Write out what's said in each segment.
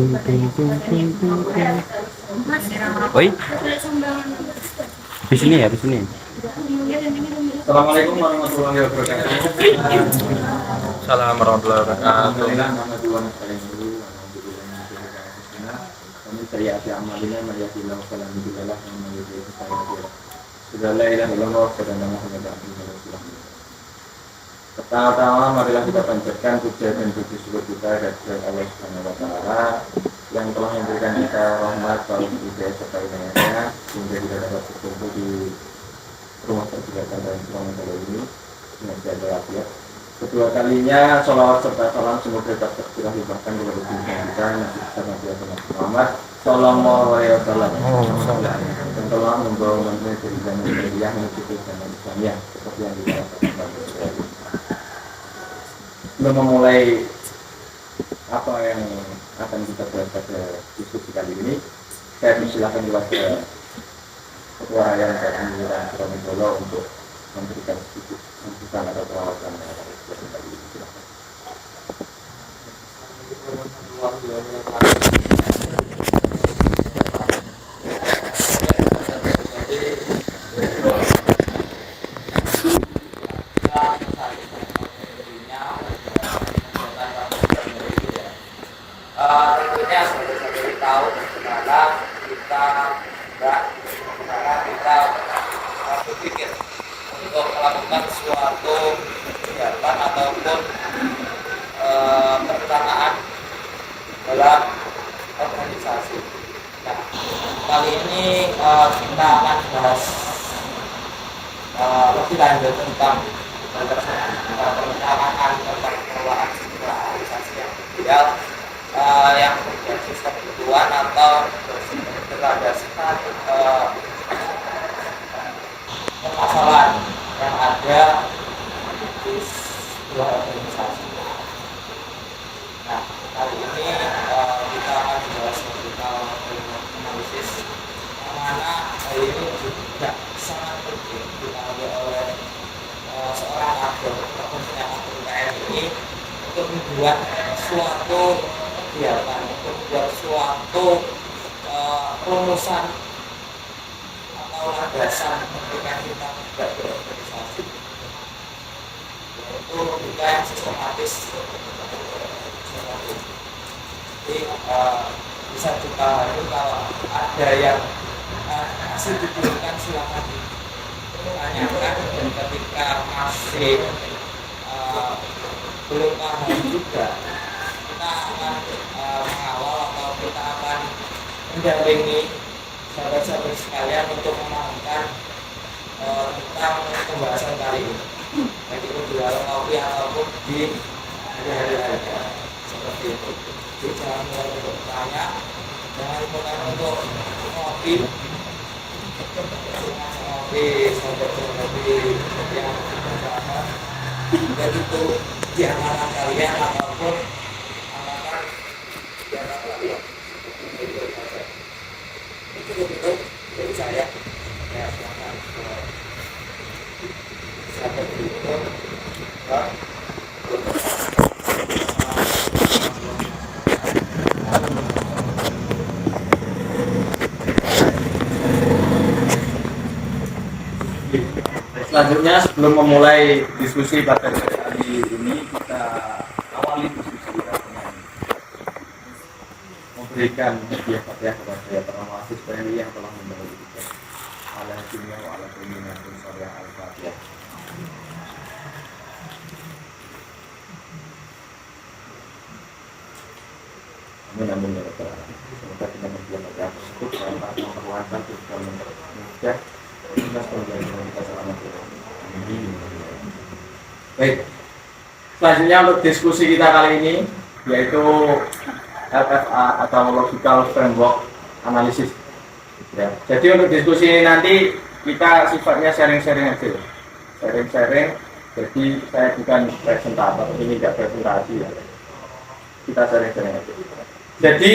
Oi, di sini ya, di sini. Assalamualaikum warahmatullahi wabarakatuh. Salam warahmatullahi wabarakatuh. Kami saya Afi Amalina Mayyatillah Wassalamu Alaihi Wasallam. Sudah la ilaha illallah wa sallallahu alaihi wasallam. Pertama-tama marilah kita panjatkan puja dan puji syukur kita kepada Allah Subhanahu wa taala yang telah memberikan kita rahmat, taufik, hidayah serta inayahnya sehingga kita dapat berkumpul di rumah peribadatan dan ruangan kali ini dengan sejahtera walafiat. Kedua kalinya sholawat serta salam semoga tetap tercurah limpahkan kepada junjungan kita Nabi besar Nabi Muhammad Sallallahu Alaihi Wasallam dan telah membawa umatnya dari zaman jahiliyah menuju ke zaman Islamiyah seperti yang kita lakukan pada hari ini. Sebelum memulai apa yang akan kita bahas pada diskusi kali ini, saya persilakan kepada Ketua yang akan menjelaskan Surabaya untuk memberikan sedikit sambutan atau perawatan yang akan kita kali ini. Silakan. Tentunya sebagai tahu sekarang kita berpikir untuk melakukan suatu kegiatan ataupun perencanaan dalam organisasi. Nah, kali ini kita akan bahas lebih lanjut tentang perencanaan tentang pengelolaan sebuah organisasi yang ideal yang berbasis kebutuhan atau berdasarkan permasalahan yang ada di sebuah organisasi. Nah, kali ini kita akan membahas tentang analisis yang mana hal ini juga sangat penting diambil oleh seorang aktor profesional TNI untuk membuat suatu kegiatan, untuk membuat suatu rumusan atau landasan ketika kita tidak berorganisasi, yaitu kita yang sistematis. Jadi bisa dipahami kalau ada yang masih diberikan silakan ditanyakan, dan ketika masih belum paham juga kita akan mengawal atau kita akan mendampingi sahabat-sahabat sekalian untuk memahamkan tentang pembahasan kali ini, baik itu di warung kopi ataupun di hari-hari lainnya seperti itu. Jadi jangan mulai untuk bertanya, jangan mulai untuk ngopi, sahabat-sahabat yang bersama, baik itu di antara kalian ataupun antara di antara kalian. Itu dari saya. Ya, silakan. Sampai berikut. Selanjutnya sebelum memulai diskusi pada kali ini, kita awali diskusi kita dengan memberikan hadiah Fatihah kepada para mahasiswa ini yang telah mendahului kita. Ala dunia wa ala dunia pun surya al-Fatihah. Amin ya rabbal alamin. Semoga kita membuat hadiah tersebut dalam rangka memperluaskan tujuan mudah. Baik, selanjutnya untuk diskusi kita kali ini yaitu LFA atau Logical Framework Analysis. Ya, jadi untuk diskusi ini nanti kita sifatnya sharing-sharing aja, sharing-sharing. Jadi saya bukan presentator, ini tidak presentasi ya. Kita sharing-sharing aja. Jadi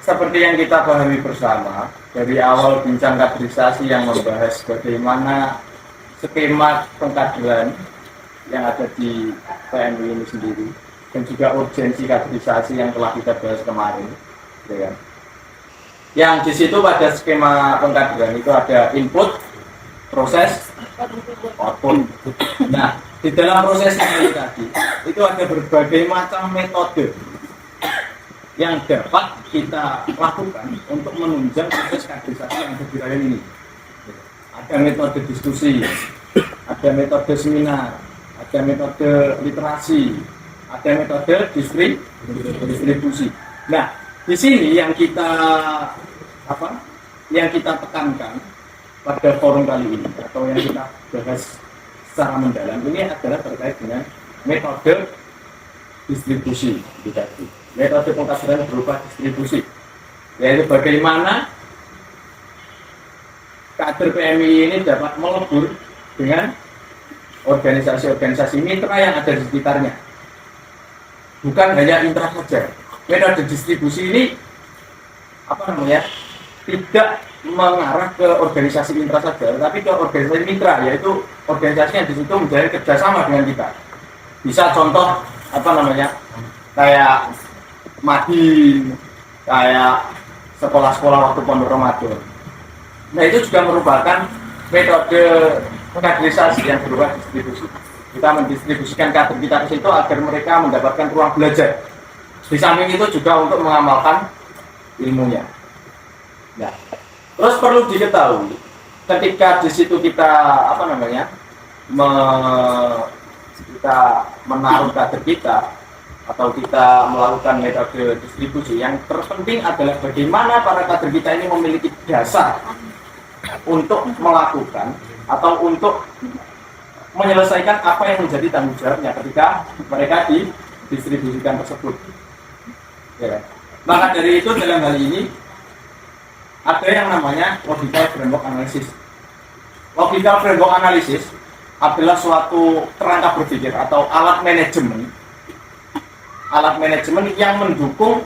seperti yang kita pahami bersama dari awal bincang kaderisasi yang membahas bagaimana skema pengkaderan yang ada di PMI ini sendiri, dan juga urgensi kaderisasi yang telah kita bahas kemarin. ya kan? Yang di situ pada skema pengkaderan itu ada input, proses, output. Nah, di dalam proses ini tadi itu ada berbagai macam metode yang dapat kita lakukan untuk menunjang proses kaderisasi yang berjalan ini. Ada metode diskusi, ada metode seminar, ada metode literasi, ada metode distribusi. Nah, di sini yang kita tekankan pada forum kali ini atau yang kita bahas secara mendalam ini adalah terkait dengan metode distribusi tadi. Metode pengkaderan berupa distribusi, yaitu bagaimana kader PMI ini dapat melebur dengan organisasi-organisasi mitra yang ada di sekitarnya. Bukan hanya intra saja. Metode distribusi ini tidak mengarah ke organisasi intra saja, tapi ke organisasi mitra, yaitu organisasi yang di situ menjalin kerjasama dengan kita. Bisa contoh kayak Madin, kayak sekolah-sekolah waktu pondok Ramadan. Nah, itu juga merupakan metode kaderisasi yang berupa distribusi. Kita mendistribusikan kader kita ke situ agar mereka mendapatkan ruang belajar. Di samping itu juga untuk mengamalkan ilmunya. Nah, terus perlu diketahui ketika di situ kita kita menaruh kader kita atau kita melakukan metode distribusi, yang terpenting adalah bagaimana para kader kita ini memiliki dasar untuk melakukan atau untuk menyelesaikan apa yang menjadi tanggung jawabnya ketika mereka didistribusikan tersebut. Ya. Maka dari itu dalam hal ini ada yang namanya logical framework analysis. Logical framework analysis adalah suatu kerangka berpikir atau alat manajemen yang mendukung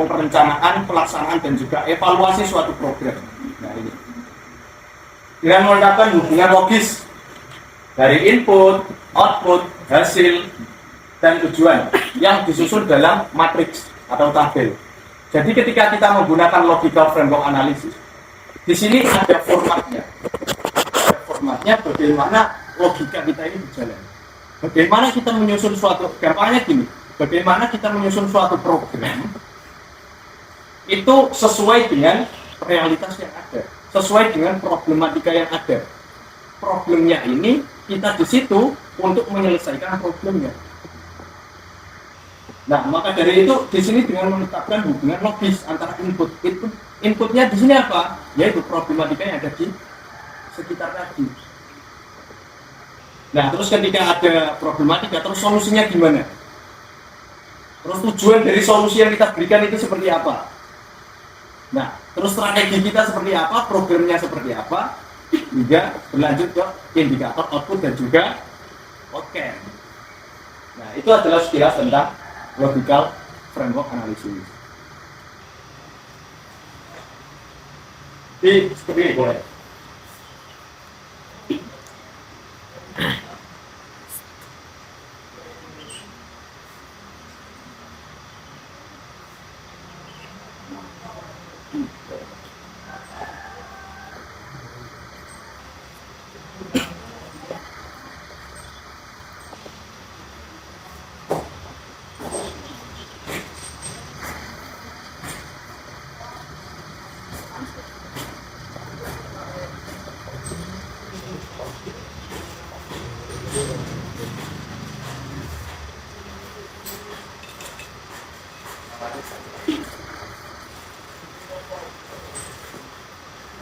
perencanaan, pelaksanaan dan juga evaluasi suatu program. Nah, ini dengan menggunakan hubungan logis dari input, output, hasil dan tujuan yang disusun dalam matriks atau tabel. Jadi ketika kita menggunakan logical framework analysis, di sini ada formatnya. Formatnya bagaimana logika kita ini berjalan. Bagaimana kita menyusun suatu, gampangnya gini, bagaimana kita menyusun suatu program itu sesuai dengan realitas yang ada, sesuai dengan problematika yang ada. Problemnya ini kita di situ untuk menyelesaikan problemnya. Nah, maka dari itu di sini dengan menetapkan hubungan logis antara inputnya di sini apa? Yaitu problematika yang ada di sekitar tadi. Nah, terus ketika ada problematika, terus solusinya gimana? Terus tujuan dari solusi yang kita berikan itu seperti apa? Nah, terus strategi kita seperti apa? Programnya seperti apa? Hingga berlanjut ke indikator output dan juga outcome. Nah, itu adalah sekilas tentang logical framework analysis. Seperti ini boleh.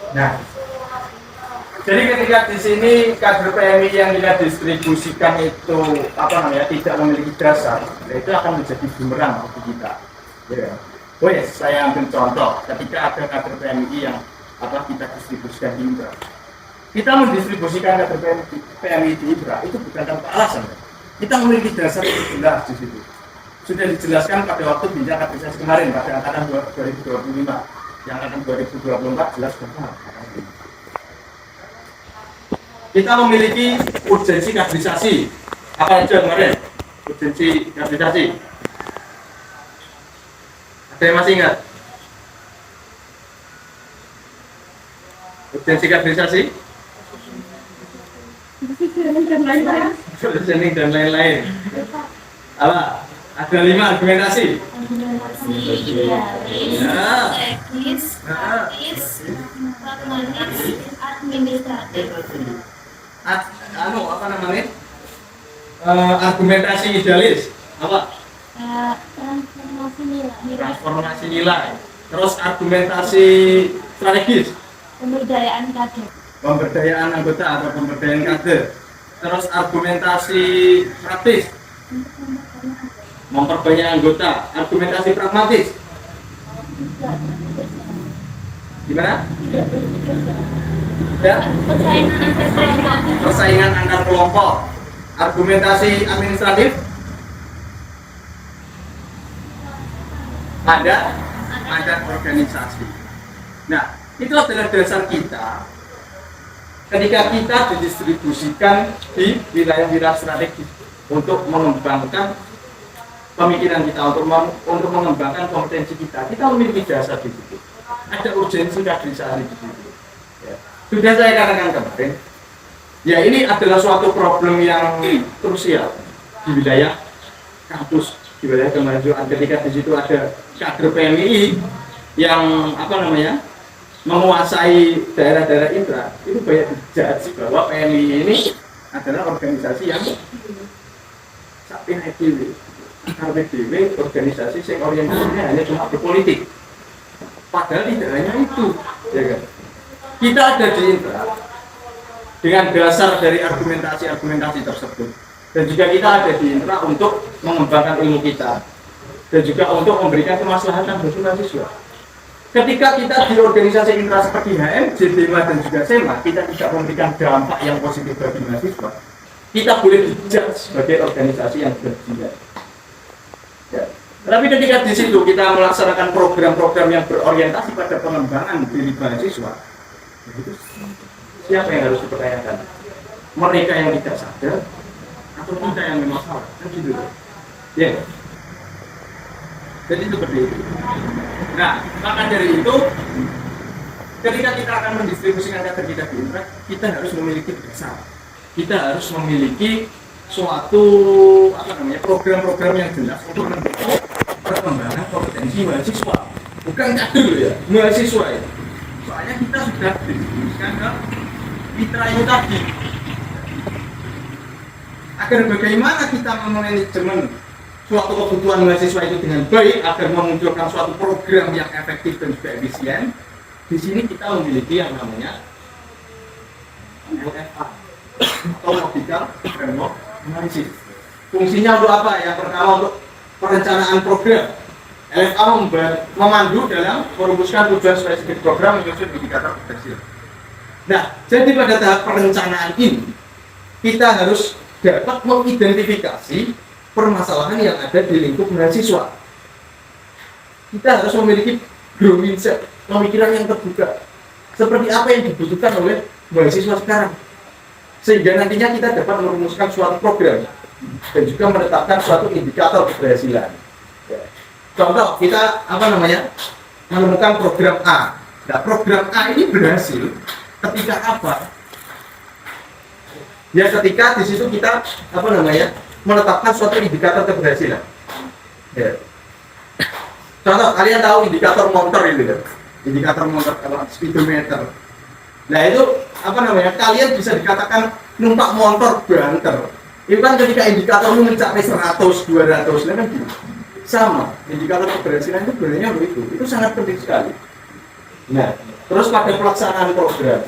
Nah, jadi ketika di sini kader PMI yang kita distribusikan itu tidak memiliki dasar, itu akan menjadi bumerang bagi kita. Ya. Oh yes, saya ambil contoh ketika ada kader PMI yang kita distribusikan di Indra. Kita mendistribusikan kader PMI di Indra itu bukan tanpa alasan. Kita memiliki dasar yang jelas di situ. Sudah dijelaskan pada waktu bincang kaderisasi kemarin pada angkatan 2025. Yang akan 2024 jelas benar. Kita memiliki urgensi kaderisasi. Apa saja kemarin? Urgensi kaderisasi. Saya masih ingat. Urgensi kaderisasi, positioning dan lain-lain. Apa? Ada 5 argumentasi. Apa namanya? Argumentasi idealis. Apa? Transformasi nilai. Terus argumentasi strategis. Pemberdayaan kader. Pemberdayaan anggota atau pemberdayaan kader. Terus argumentasi praktis. Memperbanyak anggota. Argumentasi pragmatis. Gimana? Ya? Persaingan antar kelompok. Argumentasi administratif. Ada organisasi. Nah, itu adalah dasar kita ketika kita didistribusikan di wilayah-wilayah strategis untuk mengembangkan pemikiran kita, untuk mengembangkan kompetensi kita. Kita memiliki dasar di situ. Ada urgensi kaderisasi di situ. Ya. Sudah saya katakan kemarin, ya ini adalah suatu problem yang krusial di wilayah kampus, di wilayah kemajuan. Ketika di situ ada kader PMI yang menguasai daerah-daerah intra, itu banyak dijudge bahwa PMI ini adalah organisasi yang sampai PDW, organisasi yang orientasinya hanya cuma berpolitik. Padahal tidak hanya itu, ya kan? Kita ada di intra dengan dasar dari argumentasi tersebut, dan juga kita ada di intra untuk mengembangkan ilmu kita, dan juga untuk memberikan kemaslahatan bagi mahasiswa. Ketika kita di organisasi intra seperti HMJ, DEMA, dan juga SEMA, kita tidak memberikan dampak yang positif bagi mahasiswa, kita boleh dijudge sebagai organisasi yang berjihad. Ya. Tapi ketika di situ kita melaksanakan program-program yang berorientasi pada pengembangan diri mahasiswa, itu siapa yang harus dipertanyakan? Mereka yang tidak sadar atau kita yang memang salah? Kan gitu. Ya. Jadi seperti itu. Nah, maka dari itu, ketika kita akan mendistribusikan kader kita di intra, kita harus memiliki dasar. Kita harus memiliki suatu program-program yang jelas untuk mendukung perkembangan kompetensi mahasiswa. Bukan kader ya, mahasiswa ya. Soalnya kita sudah didistribusikan ke mitra itu tadi. Agar bagaimana kita memanajemen suatu kebutuhan mahasiswa itu dengan baik agar memunculkan suatu program yang efektif dan juga efisien. Di sini kita memiliki yang namanya LFA atau Logical Framework Analysis. Fungsinya untuk apa? Yang pertama untuk perencanaan program. LFA memandu dalam merumuskan tujuan spesifik program menyusun indikator berhasil. Nah, jadi pada tahap perencanaan ini kita harus dapat mengidentifikasi permasalahan yang ada di lingkup mahasiswa. Kita harus memiliki growth mindset, pemikiran yang terbuka. Seperti apa yang dibutuhkan oleh mahasiswa sekarang. Sehingga nantinya kita dapat merumuskan suatu program dan juga menetapkan suatu indikator keberhasilan. Contoh, kita menemukan program A. Nah, program A ini berhasil ketika apa? Ya, ketika di situ kita menetapkan suatu indikator keberhasilan. Ya. Contoh, kalian tahu indikator motor itu kan? Indikator motor speedometer. Nah itu kalian bisa dikatakan numpak motor banter. Itu kan ketika indikatormu mencapai 100, 200, kan gitu. Sama, indikator keberhasilan itu sebenarnya begitu. Itu sangat penting sekali. Nah, terus pada pelaksanaan program,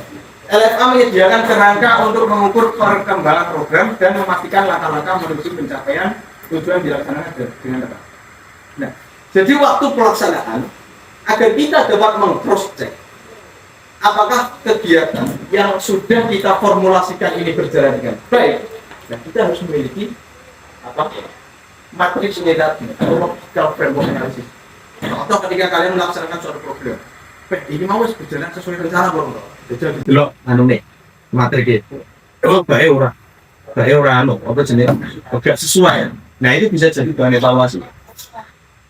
LFA menyediakan kerangka untuk mengukur perkembangan program dan memastikan langkah-langkah menuju pencapaian tujuan dilaksanakan dengan tepat. Nah, jadi waktu pelaksanaan agar kita dapat meng-cross check apakah kegiatan yang sudah kita formulasikan ini berjalan dengan baik, nah kita harus memiliki matriks ini tadi atau logical framework analysis. Atau ketika kalian melaksanakan suatu program, ini mau berjalan sesuai rencana belum? Jadi dulu materi baik ora agak sesuai. Nah itu bisa jadi bahan evaluasi.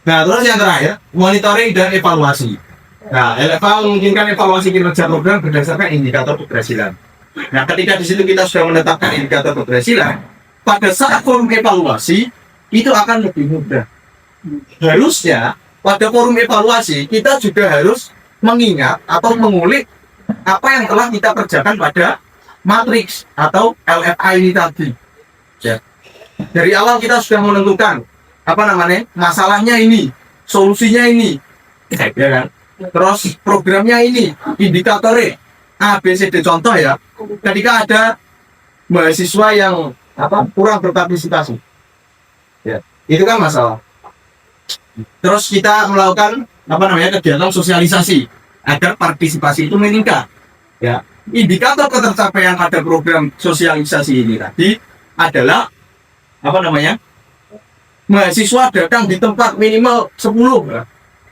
Nah, terus yang terakhir, monitoring dan evaluasi. Nah, LFA memungkinkan evaluasi kinerja program berdasarkan indikator keberhasilan. Nah, ketika di situ kita sudah menetapkan indikator keberhasilan, pada saat forum evaluasi itu akan lebih mudah. Harusnya pada forum evaluasi kita juga harus mengingat atau mengulik apa yang telah kita kerjakan pada matriks atau LFA ini tadi. Ya. Dari awal kita sudah menentukan apa namanya masalahnya ini, solusinya ini, ya kan? Terus programnya ini, indikatornya A, B, C, D contoh ya. Ketika ada mahasiswa yang kurang berpartisipasi, ya itu kan masalah. Terus kita melakukan kegiatan sosialisasi agar partisipasi itu meningkat. Ya, indikator ketercapaian pada program sosialisasi ini tadi adalah mahasiswa datang di tempat minimal 10. Ya.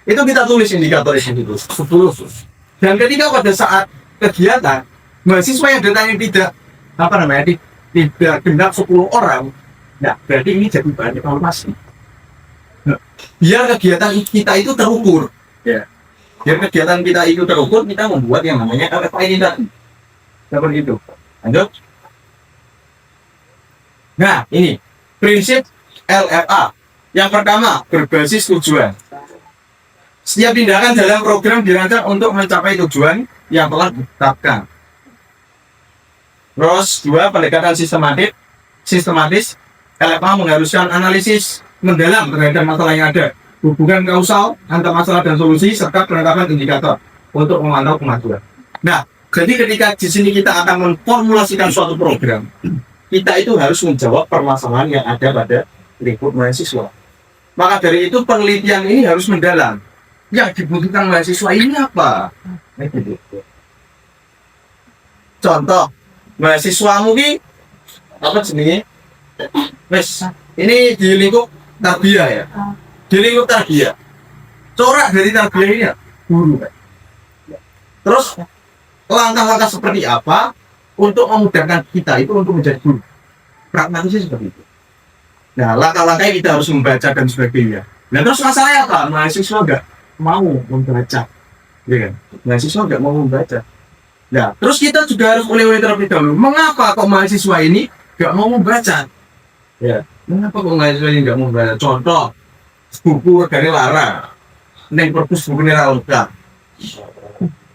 Itu kita tulis indikator itu 10. Dan ketika pada saat kegiatan mahasiswa yang datang tidak tidak genap 10 orang, nah berarti ini jadi bahan evaluasi. Biar kegiatan kita itu terukur, ya. Biar kegiatan kita itu terukur, kita membuat yang namanya LFA ini tadi. Seperti itu. Lanjut. Nah, ini prinsip LFA. Yang pertama, berbasis tujuan. Setiap tindakan dalam program dirancang untuk mencapai tujuan yang telah ditetapkan. Terus, 2, pendekatan sistematis. LFA mengharuskan analisis mendalam terhadap masalah yang ada, hubungan kausal antar masalah dan solusi, serta penetapan indikator untuk memantau kemajuan. Nah, jadi ketika di sini kita akan memformulasikan suatu program, kita itu harus menjawab permasalahan yang ada pada lingkup mahasiswa. Maka dari itu penelitian ini harus mendalam. Yang dibutuhkan mahasiswa ini apa? Contoh, mahasiswamu ini apa jenisnya? Ini di lingkup tarbiyah ya. Di lingkup tarbiyah. Corak dari tarbiyah ini ya, guru. Terus langkah-langkah seperti apa untuk memudahkan kita itu untuk menjadi guru? Pragmatisnya seperti itu. Nah, langkah-langkahnya kita harus membaca dan sebagainya. Nah, terus masalahnya apa? Mahasiswa nggak mau membaca, ya kan? Mahasiswa nggak mau membaca. Nah, terus kita juga harus mulai terlebih dahulu. Mengapa kok mahasiswa ini nggak mau membaca? Ya, mengapa kok mahasiswa ini nggak mau membaca? Contoh, buku dari larang, neng perpus buku ini lengkap.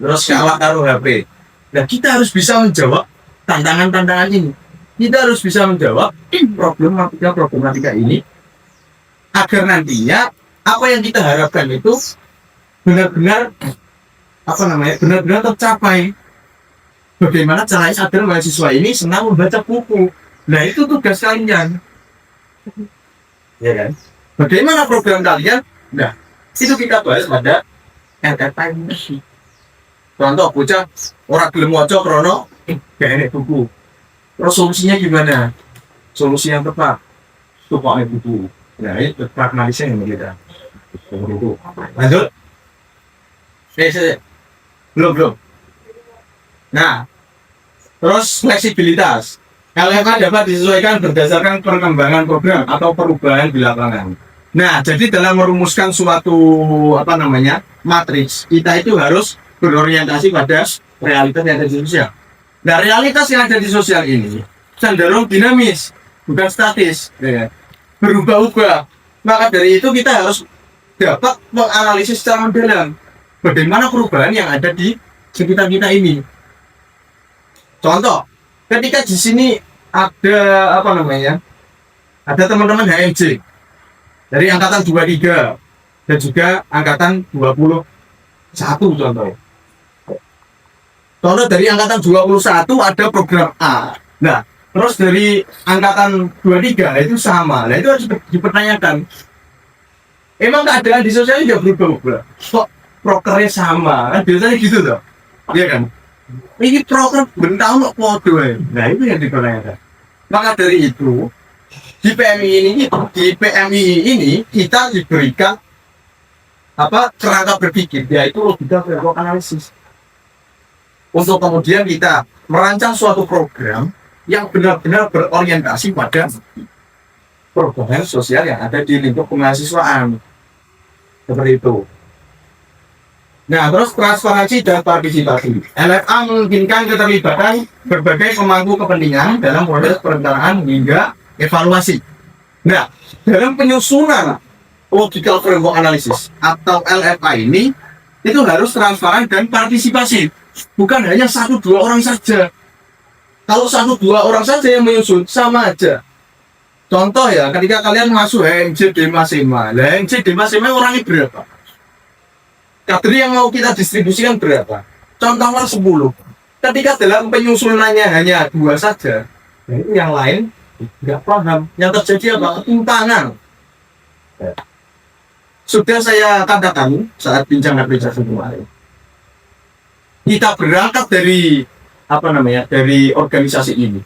Terus kalah taruh HP. Nah, kita harus bisa menjawab tantangan-tantangan ini. Kita harus bisa menjawab problematika ini agar nantinya apa yang kita harapkan itu benar-benar benar-benar tercapai. Bagaimana caranya agar mahasiswa ini senang membaca buku? Nah, itu tugas kalian, ya kan? Bagaimana program kalian? Nah, itu kita bahas pada LFA ini. Contoh, bocah orang gelem waca krono gak enek buku. Terus solusinya gimana? Solusi yang tepat tukoknya buku. Nah, itu pragmatisnya yang kita. Itu. Lanjut. Belum. Nah, terus fleksibilitas. LFA dapat disesuaikan berdasarkan perkembangan program atau perubahan di lapangan. Nah, jadi dalam merumuskan suatu matriks, kita itu harus berorientasi pada realitas yang ada di sosial. Nah, realitas yang ada di sosial ini cenderung dinamis, bukan statis, ya. Berubah-ubah. Maka dari itu kita harus dapat menganalisis secara mendalam bagaimana perubahan yang ada di sekitar kita ini. Contoh, ketika di sini ada ada teman-teman HMJ dari angkatan 23 dan juga angkatan 21 contoh. Contoh dari angkatan 21 ada program A. Nah, terus dari angkatan 23 itu sama. Nah, itu harus dipertanyakan. Emang keadaan di sosial juga berubah-ubah. Kok prokernya sama? Kan biasanya gitu tuh. Iya kan? Ini proker bentang kok podo. Nah, itu yang dipertanyakan. Maka dari itu di PMI ini kita diberikan kerangka berpikir, yaitu logika framework analisis. Untuk kemudian kita merancang suatu program yang benar-benar berorientasi pada perubahan sosial yang ada di lingkup kemahasiswaan. Seperti itu. Nah, terus transparansi dan partisipasi. LFA memungkinkan keterlibatan berbagai pemangku kepentingan dalam proses perencanaan hingga evaluasi. Nah, dalam penyusunan logical framework analysis atau LFA ini itu harus transparan dan partisipasi. Bukan hanya 1-2 orang saja. Kalau 1-2 orang saja yang menyusun sama aja. Contoh ya, ketika kalian masuk HMJ Demasema, HMJ Demasema orangnya berapa? Kader yang mau kita distribusikan berapa? Contohnya 10. Ketika dalam penyusunannya hanya 2 saja, nah itu yang lain nggak paham. Yang terjadi apa? Ketimpangan. Sudah saya katakan saat bincang aplikasi kemarin. Kita berangkat dari dari organisasi ini.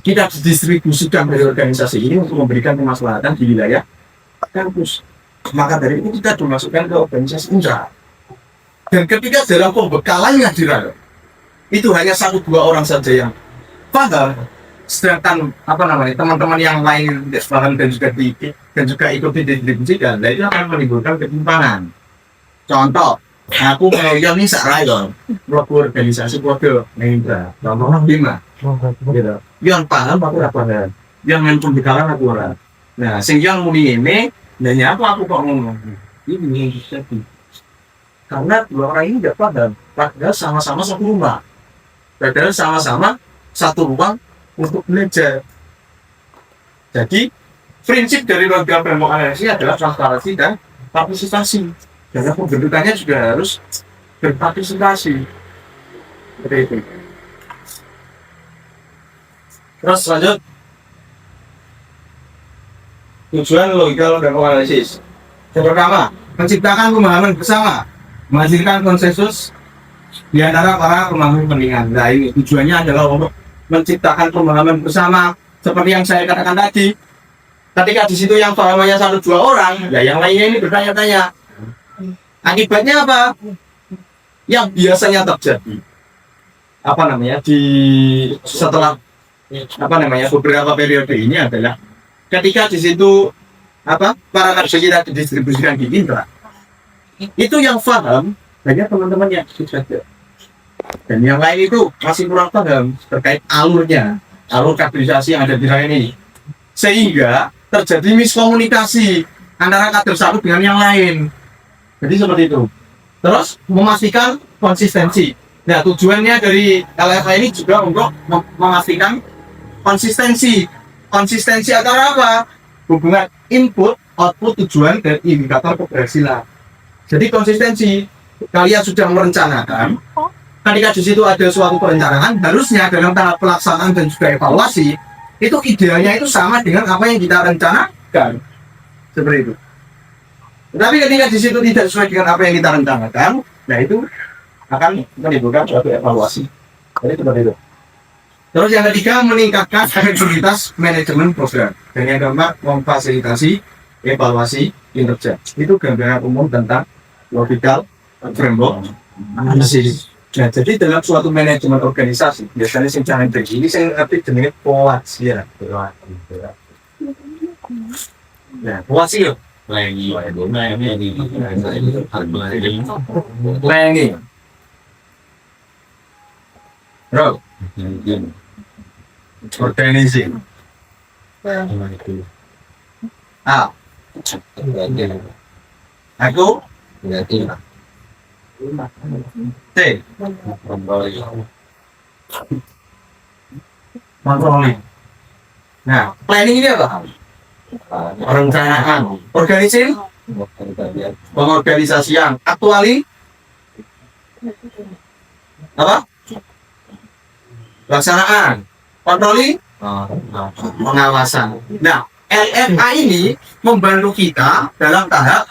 Kita distribusikan dari organisasi ini untuk memberikan kemaslahatan di wilayah kampus. Maka dari itu kita dimasukkan ke organisasi intra. Dan ketika dalam pembekalannya dirayu, itu hanya 1-2 orang saja yang paham, sedangkan teman-teman yang lain tidak paham dan juga ikut didistribusikan, nah itu akan menimbulkan ketimpangan. Contoh, aku yang ini rayon, melakukan organisasi kode Indra, contohnya 5, gitu. Yang paham aku paham, yang main pembekalan aku orang. Nah, sing yang muni ini, dan aku kok ngomong ini jadi. Karena 2 orang ini tidak paham, padahal sama-sama satu rumah, padahal sama-sama satu ruang untuk belajar. Jadi prinsip dari logical framework analysis adalah transparansi dan partisipasi. Dan pembentukannya juga harus berpartisipasi. Seperti itu. Terus lanjut. Tujuan logical framework analysis. Yang pertama, menciptakan pemahaman bersama, menghasilkan konsensus di antara para pemangku kepentingan. Nah ini tujuannya adalah untuk menciptakan pemahaman bersama seperti yang saya katakan tadi. Ketika di situ yang pahamannya 1-2 orang, ya yang lainnya ini bertanya-tanya. Akibatnya apa? Yang biasanya terjadi di setelah beberapa periode ini adalah ketika di situ para narasi kita didistribusikan di intra. Itu yang paham hanya teman-teman yang saja, dan yang lain itu masih kurang paham terkait alur kaderisasi yang ada di rayon ini, sehingga terjadi miskomunikasi antara kader satu dengan yang lain. Jadi seperti itu. Terus memastikan konsistensi. Nah, tujuannya dari LFA ini juga untuk memastikan konsistensi antara hubungan input, output, tujuan, dan indikator keberhasilan. Jadi konsistensi, kalian sudah merencanakan, ketika di situ ada suatu perencanaan, harusnya dalam tahap pelaksanaan dan juga evaluasi, itu idealnya itu sama dengan apa yang kita rencanakan. Seperti itu. Tetapi ketika di situ tidak sesuai dengan apa yang kita rencanakan, nah itu akan menimbulkan suatu evaluasi. Jadi seperti itu. Terus yang ketiga, meningkatkan efektivitas manajemen program. Dan yang keempat, memfasilitasi evaluasi kinerja. Itu gambaran umum tentang logical framework analysis. Nah, jadi dalam suatu manajemen organisasi, biasanya sing jangan begini, saya ngerti jenis poasi ya. Nah, poasi yuk. Lengi. Bro. Organisasi. Aku T kontroli. Nah, planning ini apa? Perencanaan, pengorganisasian, aktuali pelaksanaan, kontroli, pengawasan. Nah, LFA ini membantu kita dalam tahap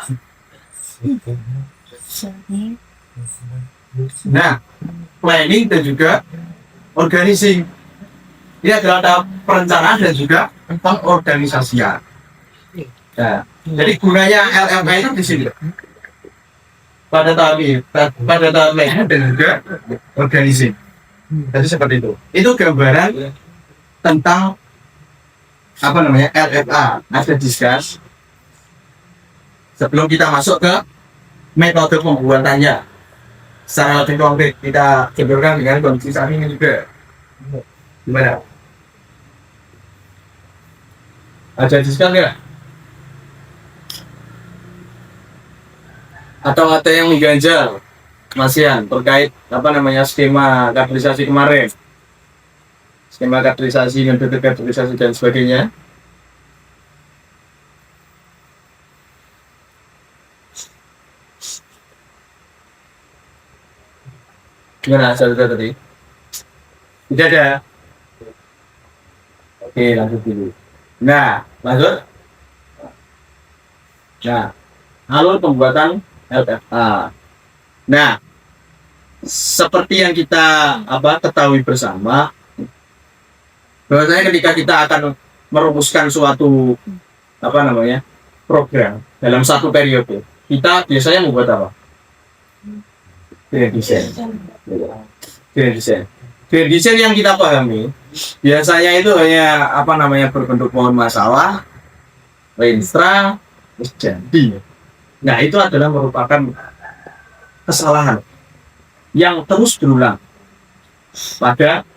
planning dan juga organizing. Ini adalah tahap perencanaan dan juga pengorganisasian. Nah, jadi gunanya LFA itu di sini. Pada tahap planning dan juga organizing. Jadi seperti itu. Itu gambaran tentang LFA. Ada discuss sebelum kita masuk ke metode pembuatannya secara lebih konkret kita benturkan dengan kondisi saat ini juga. Gimana? Ada diskon nggak? Atau ada yang mengganjal Masian terkait apa namanya skema kaderisasi kemarin, skema kaderisasi, metode kaderisasi dan sebagainya? Gimana saudara tadi? Tidak ada. Oke, lanjut dulu. Nah, lanjut. Nah, alur pembuatan LFA. Nah, seperti yang kita ketahui bersama, bahwasanya ketika kita akan merumuskan suatu program dalam satu periode, kita biasanya membuat apa? Grand design. Grand design yang kita pahami biasanya itu hanya berbentuk pohon masalah, renstra, terus jadi. Nah, itu adalah merupakan kesalahan yang terus berulang pada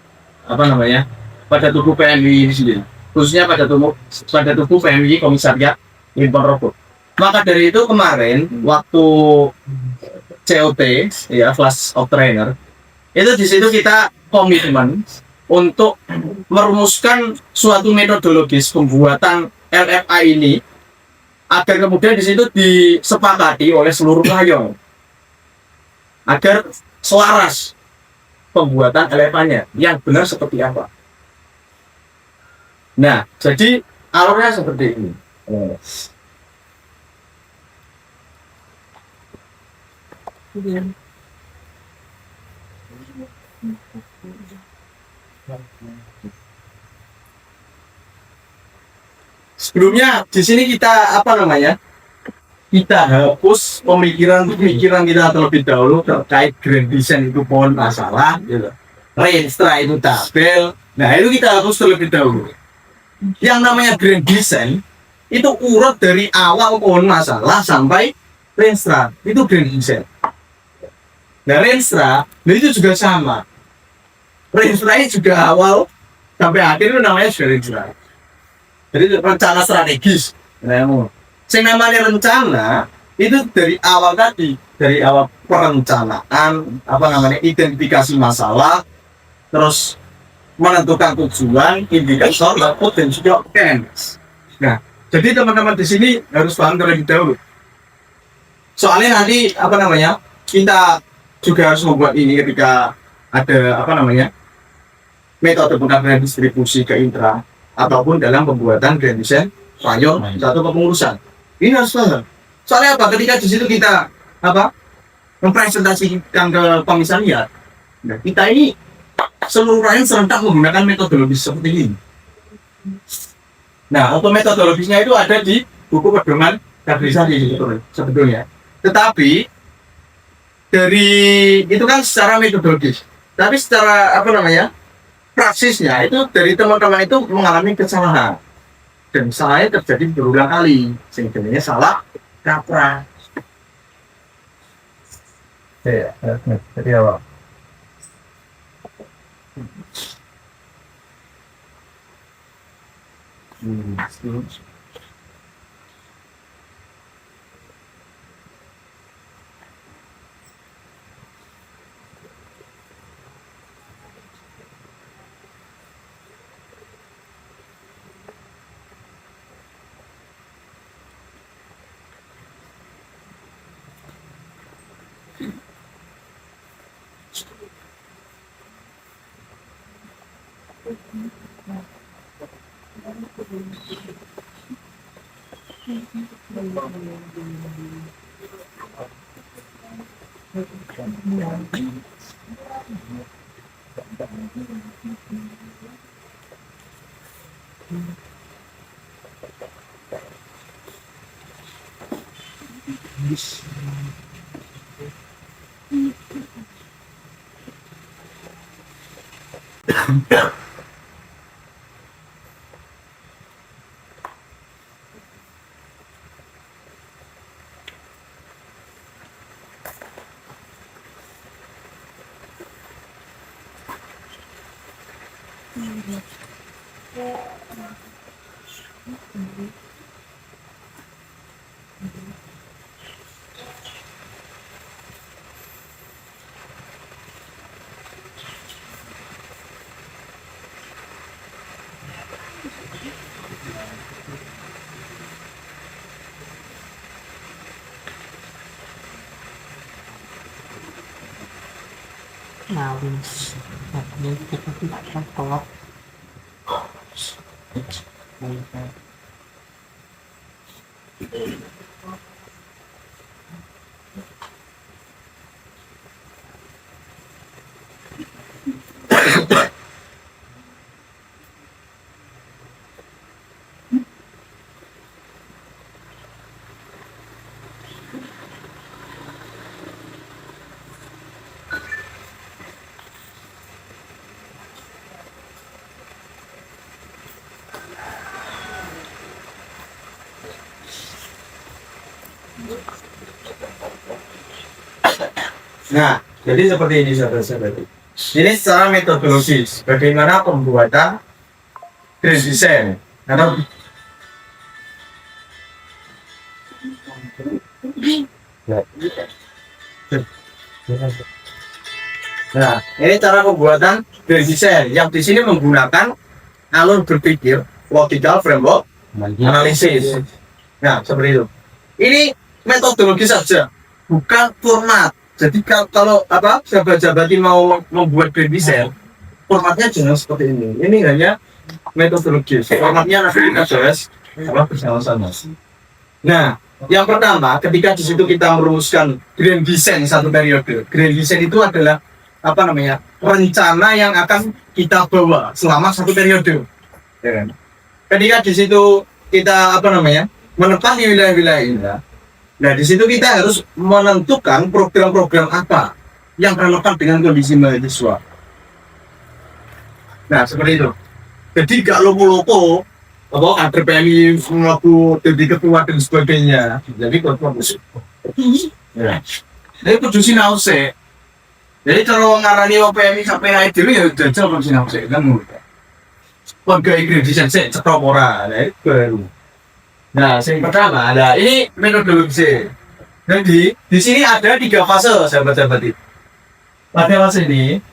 pada tubuh PMI ini sendiri, khususnya pada tubuh PMI Komisariat Impor Robot. Maka dari itu kemarin waktu COT ya, Class of Trainer, itu di situ kita komitmen untuk merumuskan suatu metodologis pembuatan LFA ini agar kemudian di situ disepakati oleh seluruh layong agar selaras pembuatan LFA-nya yang benar seperti apa. Nah, jadi alurnya seperti ini. Sebelumnya di sini kita kita hapus pemikiran kita terlebih dahulu terkait grand design itu pohon masalah, gitu. Renstra itu tabel. Nah, itu kita hapus terlebih dahulu. Yang namanya grand design itu urut dari awal pohon masalah sampai renstra, itu grand design. Nah, renstra itu juga sama. Renstra ini juga awal sampai akhir itu namanya juga renstra. Jadi rencana strategis. Nah, yang namanya rencana itu dari awal tadi, dari awal perencanaan, identifikasi masalah, terus menentukan tujuan, indikator, output, dan juga plans. Nah, jadi teman-teman di sini harus paham terlebih dahulu. Soalnya nanti kita juga harus membuat ini ketika ada metode pengkajian distribusi ke intra ataupun dalam pembuatan grand design payung atau kepengurusan. Ini harus paham. Soalnya ketika di situ kita mempresentasikan ke komisariat, nah, kita ini seluruh rakyat serentak menggunakan metodologi seperti ini. Nah, untuk metodologisnya itu ada di buku pedoman kaderisasi sebetulnya. Tetapi dari itu kan secara metodologis, tapi secara praksisnya itu dari teman-teman itu mengalami kesalahan, dan salahnya terjadi berulang kali sehingga salah kaprah. Jadi apa? Nah, jadi seperti ini sahabat-sahabat. Ini secara metodologis bagaimana pembuatan grand design atau Nah, ini cara pembuatan grand design yang di sini menggunakan alur berpikir logical framework analisis. Nah, seperti itu. Ini metodologi saja, bukan format. Jadi kalau apa sahabat-sahabat mau membuat grand design, formatnya jangan seperti ini. Ini hanya metodologi. Formatnya nanti kita bahas bersama-sama. Nah, yang pertama, ketika di situ kita merumuskan grand design satu periode. Grand design itu adalah apa namanya, rencana yang akan kita bawa selama satu periode. Ya kan? Ketika di situ kita apa namanya, menempati wilayah-wilayah ini. Nah, di situ kita harus menentukan program-program apa yang relevan dengan kondisi mahasiswa. Nah, seperti itu. Jadi gak lopo-lopo, apa kader PMI mengaku jadi ketua dan sebagainya. Jadi ketua ya. Jadi kudu sinau sik. Jadi kalau ngarani PMI sampai naik dulu ya jajal kudu sinau sik kan ngono. Kon gawe desain sik cetok ora, nah itu baru. Nah, yang pertama ada ini metodologi. Jadi di sini ada 3 fase sahabat-sahabat. Pada fase ini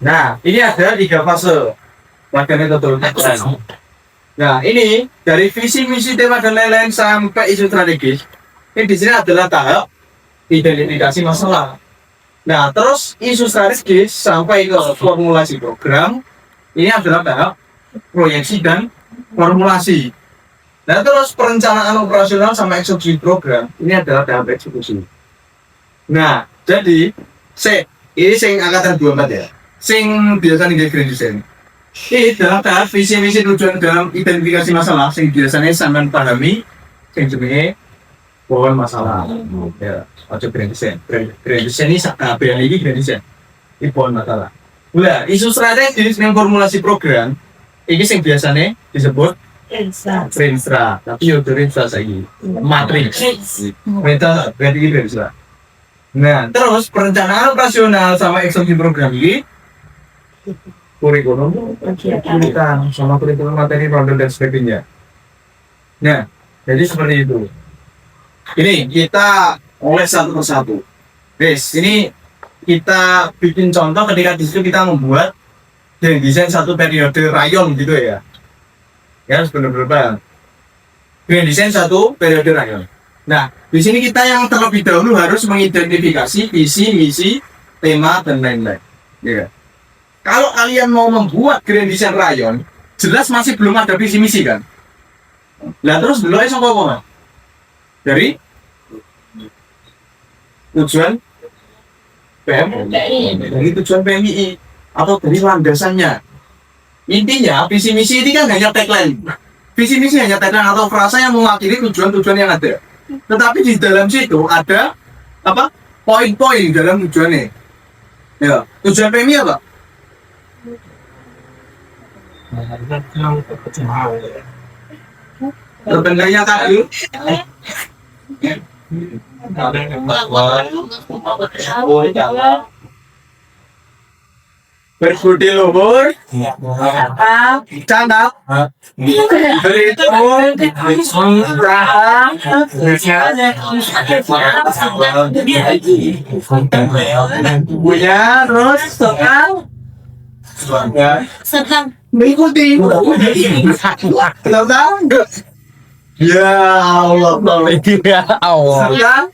nah, ini ada 3 fase pada metodologi. Nah, ini dari visi, misi, tema dan lain-lain sampai isu strategis. Ini di sini adalah tahap identifikasi masalah. Nah, terus isu strategis sampai ke formulasi program. Ini adalah tahap proyeksi dan formulasi. Nah, terus perencanaan operasional sama eksekusi program. Ini adalah tahap eksekusi. Nah, jadi ini sing angkatan 24 ya. Sing biasanya di grand design. Ini dalam tahap visi misi tujuan dalam identifikasi masalah. Sing biasanya sampai pahami, sing jenenge pohon masalah. Ya, ojo grand design. Grand design ini apa yang ini grand design? Ini pohon masalah. Nah, isu strategis yang formulasi program. Ini sing biasanya disebut Renstra. Tapi yo Renstra lagi. Matrix. Renstra berarti ini Renstra. Nah, terus perencanaan operasional sama eksekusi program ini kurikulum, kegiatan, sama kurikulum materi, produk dan sebagainya. Nah, jadi seperti itu. Ini kita oleh satu persatu. Guys, ini kita bikin contoh ketika di situ kita membuat desain satu periode rayon gitu ya. Ya, benar-benar. Grand desain satu periode rayon. Nah, di sini kita yang terlebih dahulu harus mengidentifikasi visi, misi, tema dan lain-lain. Ya. Kalau kalian mau membuat grand design rayon, jelas masih belum ada visi misi kan. Lah terus dulu aja apa? Dari tujuan dari tujuan PMII atau dari landasannya. Intinya visi misi ini kan hanya tagline. Visi misi hanya tagline atau frasa yang mewakili tujuan-tujuan yang ada. Tetapi di dalam situ ada apa? Poin-poin dalam tujuannya. Ya, tujuan PMI apa? Terbentuknya tadi berbudi luhur, canda, berhitung, raha, punya, terus senang, mengikuti, tentang, ya Allah, senang,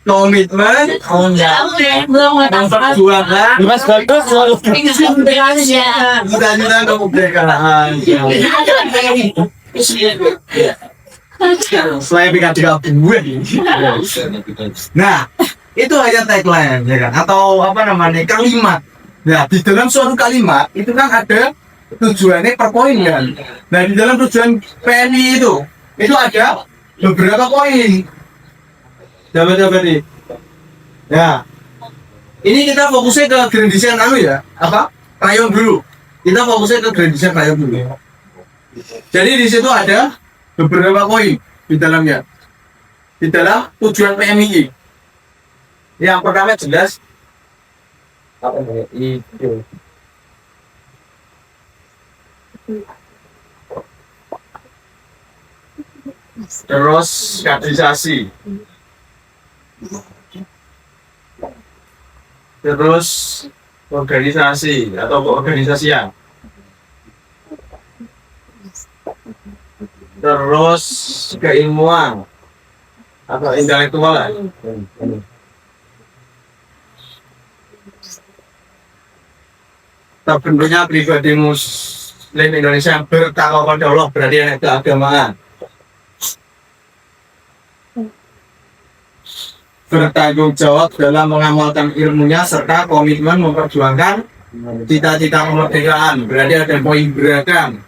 komitmen, memperjuangkan, cita-cita kemerdekaan. Selain PKD gue. Nah, itu hanya tagline ya kan, atau apa namanya kalimat. Nah, di dalam suatu kalimat itu kan ada tujuannya per poin kan. Nah, di dalam tujuan PMI itu ada beberapa poin. Coba nih. Ya. Ini kita fokusnya ke grand design ya. Apa? Rayon dulu. Kita fokusnya ke grand design rayon dulu. Jadi di situ ada beberapa poin di dalamnya. Di dalam tujuan PMII. Yang pertama jelas apa namanya? Itu. Terus kaderisasi. Terus organisasi atau keorganisasian. Terus keilmuan atau intelektualan. Terbentuknya pribadi Muslim Indonesia yang bertakwa pada Allah, berarti yang keagamaan. Bertanggung jawab dalam mengamalkan ilmunya serta komitmen memperjuangkan cita-cita kemerdekaan, berarti ada poin beragam.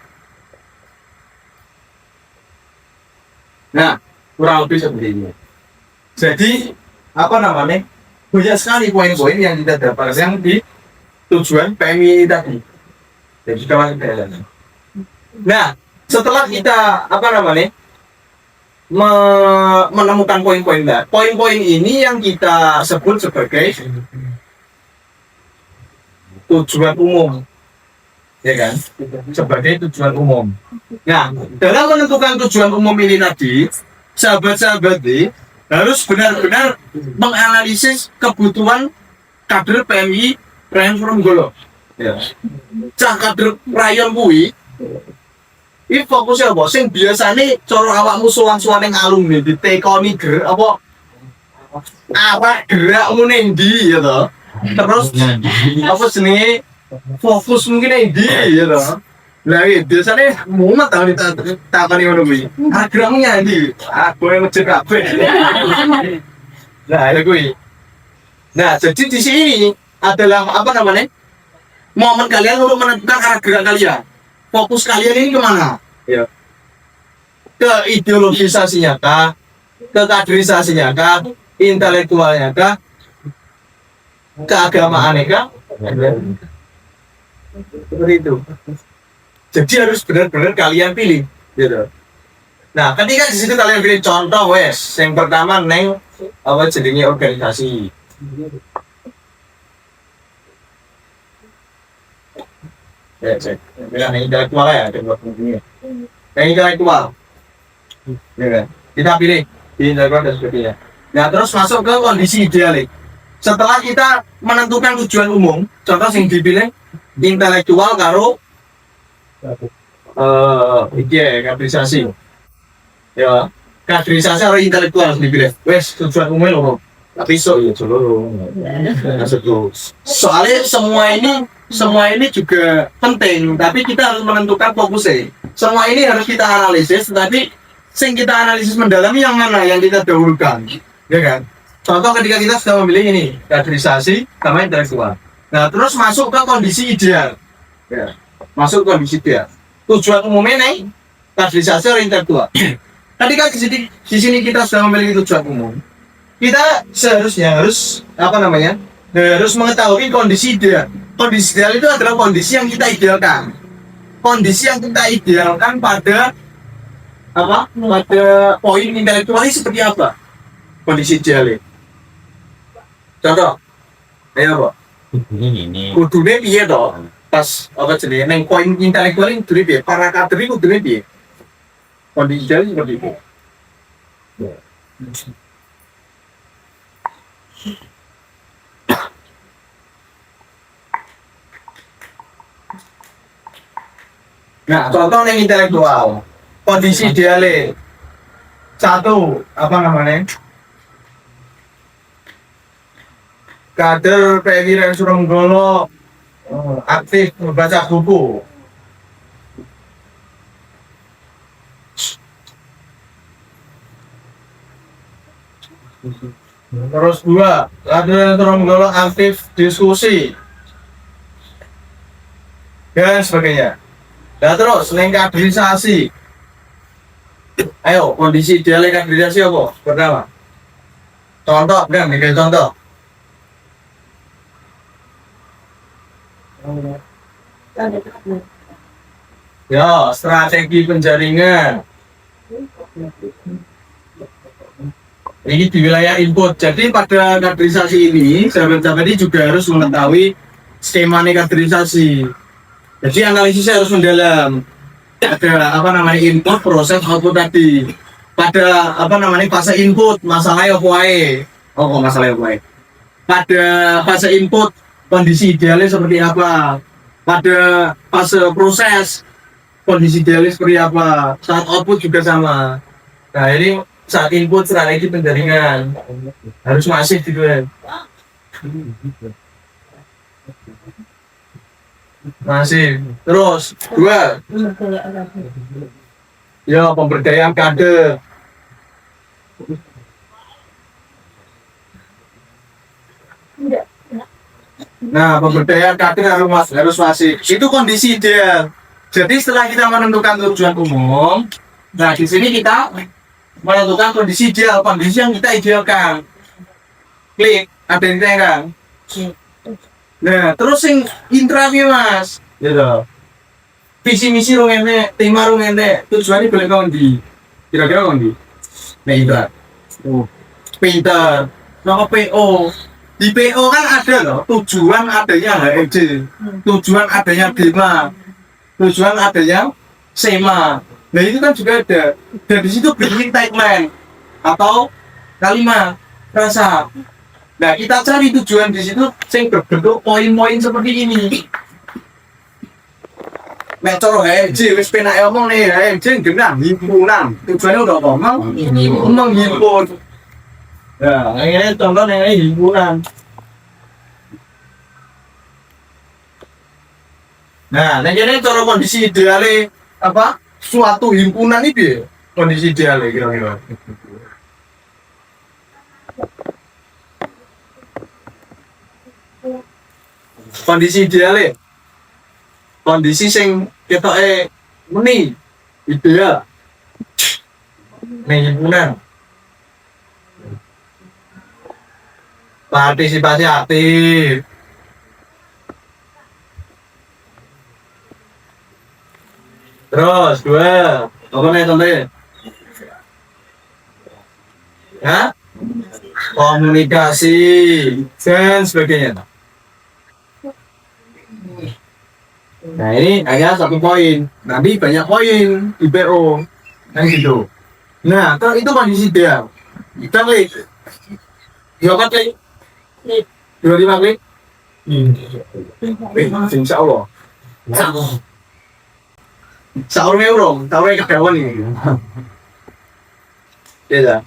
Nah, kurang lebih seperti ini. Jadi apa namanya, banyak sekali poin-poin yang kita dapatkan di tujuan PMI tadi. Jadi kawan kita. Nah, setelah kita apa namanya menemukan poin-poin tadi, poin-poin ini yang kita sebut sebagai tujuan umum, ya kan? Sebagai tujuan umum. Nah, dalam menentukan tujuan umum ini tadi, sahabat-sahabat ini harus benar-benar menganalisis kebutuhan kader PMI Rayon Suronggolo. Ya. Cah kader rayon kuwi iki fokusnya apa? Sing biasane cara awakmu sowan-sowan ning alumni ditekoni apa gerakmu ning ndi ya to. Terus apa jenenge fokus mungkin ning ndi ya to. Lah iki biasane mumet ta ditakoni ngono kuwi. Gerakmu ndi? Aku yang ngecek kabeh. Nah, itu kuwi. Nah, jadi di sini adalah apa namanya? Momen kalian untuk menentukan arah gerak kalian. Fokus kalian ini kemana? Ya. Ke ideologisasinya kah? Ke kaderisasinya kah? Intelektualnya kah? Keagamaannya kah? Seperti itu. Jadi harus benar-benar kalian pilih, gitu. Nah, ketika di situ kalian pilih contoh, wes, yang pertama neng apa jadinya organisasi. Ya, cek. Yang intelektual ya, ada dua fungsinya. Yang intelektual, ya kan? Kita pilih di intelektual dan sebagainya. Nah, terus masuk ke kondisi ideal. Setelah kita menentukan tujuan umum, contoh yang dipilih intelektual karo kaderisasi. Ya, kaderisasi atau intelektual harus dipilih. Wes, tujuan umumnya loh. Tapi so ya dulu. Soalnya semua ini semua ini juga penting, tapi kita harus menentukan fokusnya. Semua ini harus kita analisis, tapi yang kita analisis mendalami yang mana yang kita dahulukan, ya kan? Contoh ketika kita sudah memilih ini kaderisasi sama intelektual. Nah, terus masuk ke kondisi ideal. Ya, masuk ke kondisi ideal. Tujuan umumnya nih kaderisasi atau intelektual. Ketika di sini kita sudah memiliki tujuan umum, kita seharusnya harus harus mengetahui kondisi ideal. Kondisi ideal itu adalah kondisi yang kita idealkan. Kondisi yang kita idealkan pada pada poin intelektualnya seperti apa? Kondisi idealnya. Contoh, ayo Pak. Ini. Kudune piye to? Pas jenenge neng poin intelektual ini kudune piye? Para kader iki kudune piye? Kondisi ideal seperti itu. Nah, contoh yang intelektual, kondisi idealnya satu, kader PWI Reng Surenggolo aktif membaca buku. Terus dua, kader Surenggolo aktif diskusi dan sebagainya. Nah terus, kaderisasi. Ayo, kondisi idealnya kaderisasi apa? Pertama. Contoh, contoh. Ya, strategi penjaringan. Ini di wilayah input. Jadi pada kaderisasi ini, sahabat-sahabat ini juga harus mengetahui skema kaderisasi. Jadi analisisnya harus mendalam. Ada input, proses, output tadi. Pada fase input, masalahnya apa ae? Oh, masalahnya apa ae? Pada fase input, kondisi idealnya seperti apa? Pada fase proses, kondisi idealnya seperti apa? Saat output juga sama. Nah, ini saat input strategi penjaringan harus masif gitu kan. Masih. Terus dua, ya pemberdayaan kader. Nah, pemberdayaan kader harus masif. Itu kondisi ideal. Jadi setelah kita menentukan tujuan umum, nah di sini kita menentukan kondisi ideal, kondisi yang kita idealkan. Klik, ada yang kan? Nah, terus yang intranya Mas, gitu. Visi misi rong ene, tema rong ene, tujuannya boleh kondi. Kira-kira kondi. Nah, intra. Pinter. Nama PO. Di PO kan ada loh, tujuan adanya HMJ, tujuan adanya DEMA, tujuan adanya SEMA. Nah, itu kan juga ada. Dan di situ bikin tagline atau kalimat rasa. Nah, kita cari tujuan di situ yang berbentuk poin-poin seperti ini. Nek cara HMJ wis penak omong nih, HMJ genah himpunan. Tujuannya udah apa? Menghimpun. Ya, ini contohnya ini himpunan. Nah, ini cara kondisi idealnya apa? Suatu himpunan ini kondisi idealnya kira-kira. Kondisi idealnya, kondisi sing ketoke meni ideal. Ning himpunan. Partisipasi aktif. Terus dua, apa nih contohnya? Ya? Komunikasi dan sebagainya. Nah ini hanya satu poin, nanti banyak poin di PO, kan gitu. Nah itu kondisi ideal. Kita klik, apa klik? 25 klik. Insya Allah. Sahur eurong, tahu kedawan ini. Ya,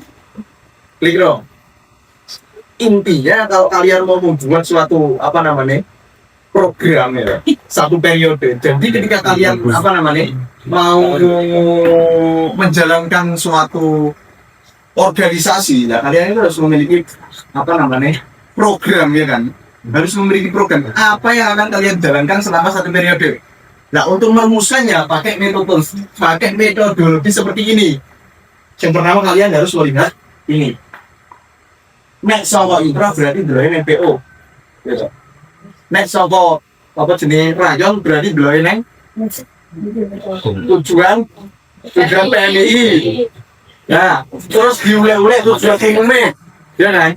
klik dong. Intinya kalau kalian mau membuat suatu program ya, satu periode. Jadi ketika kalian mau menjalankan suatu organisasi, nah kalian itu harus memiliki program ya kan, harus memiliki program apa yang akan kalian jalankan selama satu periode. Nah untuk merumuskannya pakai metodologi seperti ini. Yang pertama kalian harus melihat ini. Nek saka intra berarti delokne NPO. Gitu. Nek saka jenis rayon berarti delokne neng tujuan PMI. Nah, terus diulek-ulek tujuan umumnya. Ya kan?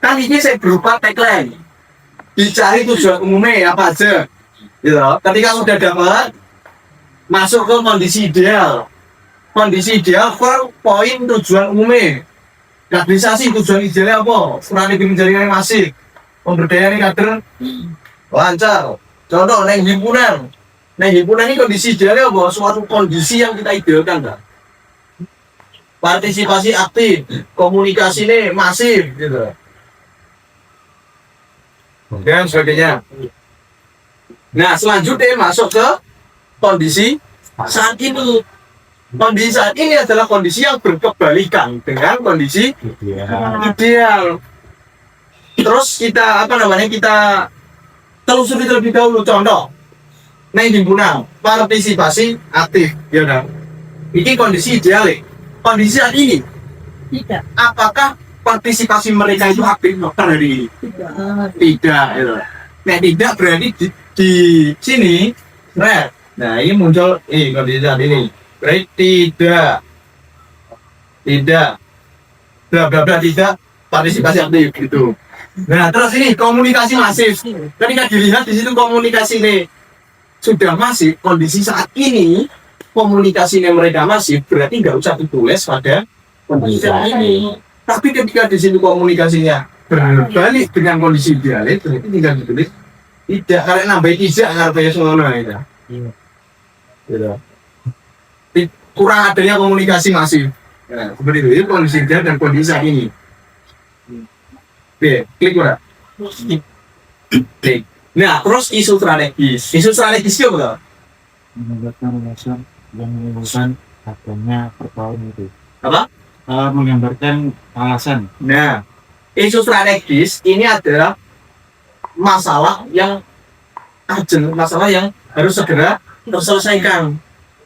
Kan ini saya berupa tagline. Dicari tujuan umumnya apa aja. Gitu. Ketika sudah dapat, masuk ke kondisi ideal. Kondisi ideal per poin tujuan umumnya. Kaderisasi tujuan idealnya apa? Strategi menjaringan masif, pemberdayaan kader lancar. Contoh neng himpunan ini kondisi idealnya apa? Suatu kondisi yang kita idealkan kan? Partisipasi aktif, komunikasi ini masif gitu. Dan sebagainya. Nah selanjutnya masuk ke kondisi saat ini. Kondisi saat ini adalah kondisi yang berkebalikan dengan kondisi ideal. Terus kita kita telusuri terlebih dahulu. Contoh, himpunan partisipasi aktif, ya kan? Ini kondisi ideal. Kondisi saat ini, Tidak. apakah partisipasi mereka itu aktif dokter hari ini? Tidak. Ya. Nah tidak berarti di sini, nah ini muncul kondisi saat ini. Berarti tidak tidak partisipasi aktif gitu. Nah terus ini komunikasi masif. Ketika dilihat di situ komunikasi ini sudah masif, kondisi saat ini komunikasi ini mereka masif, berarti nggak usah ditulis pada kondisi saat ini. Tapi ketika di situ komunikasinya berbalik dengan kondisi ideal, berarti tinggal ditulis tidak, karena nambah tidak ngarepnya semua itu. Gitu. Kurang adanya komunikasi masif. Nah, seperti itu kondisi ideal dan kondisi saat ini. Oke, klik udah. Klik. Nah, terus isu strategis. Isu strategis itu apa? Menggambarkan alasan yang menimbulkan adanya persoalan itu. Apa? Menggambarkan alasan. Nah, isu strategis ini adalah masalah yang urgent, masalah yang harus segera terselesaikan.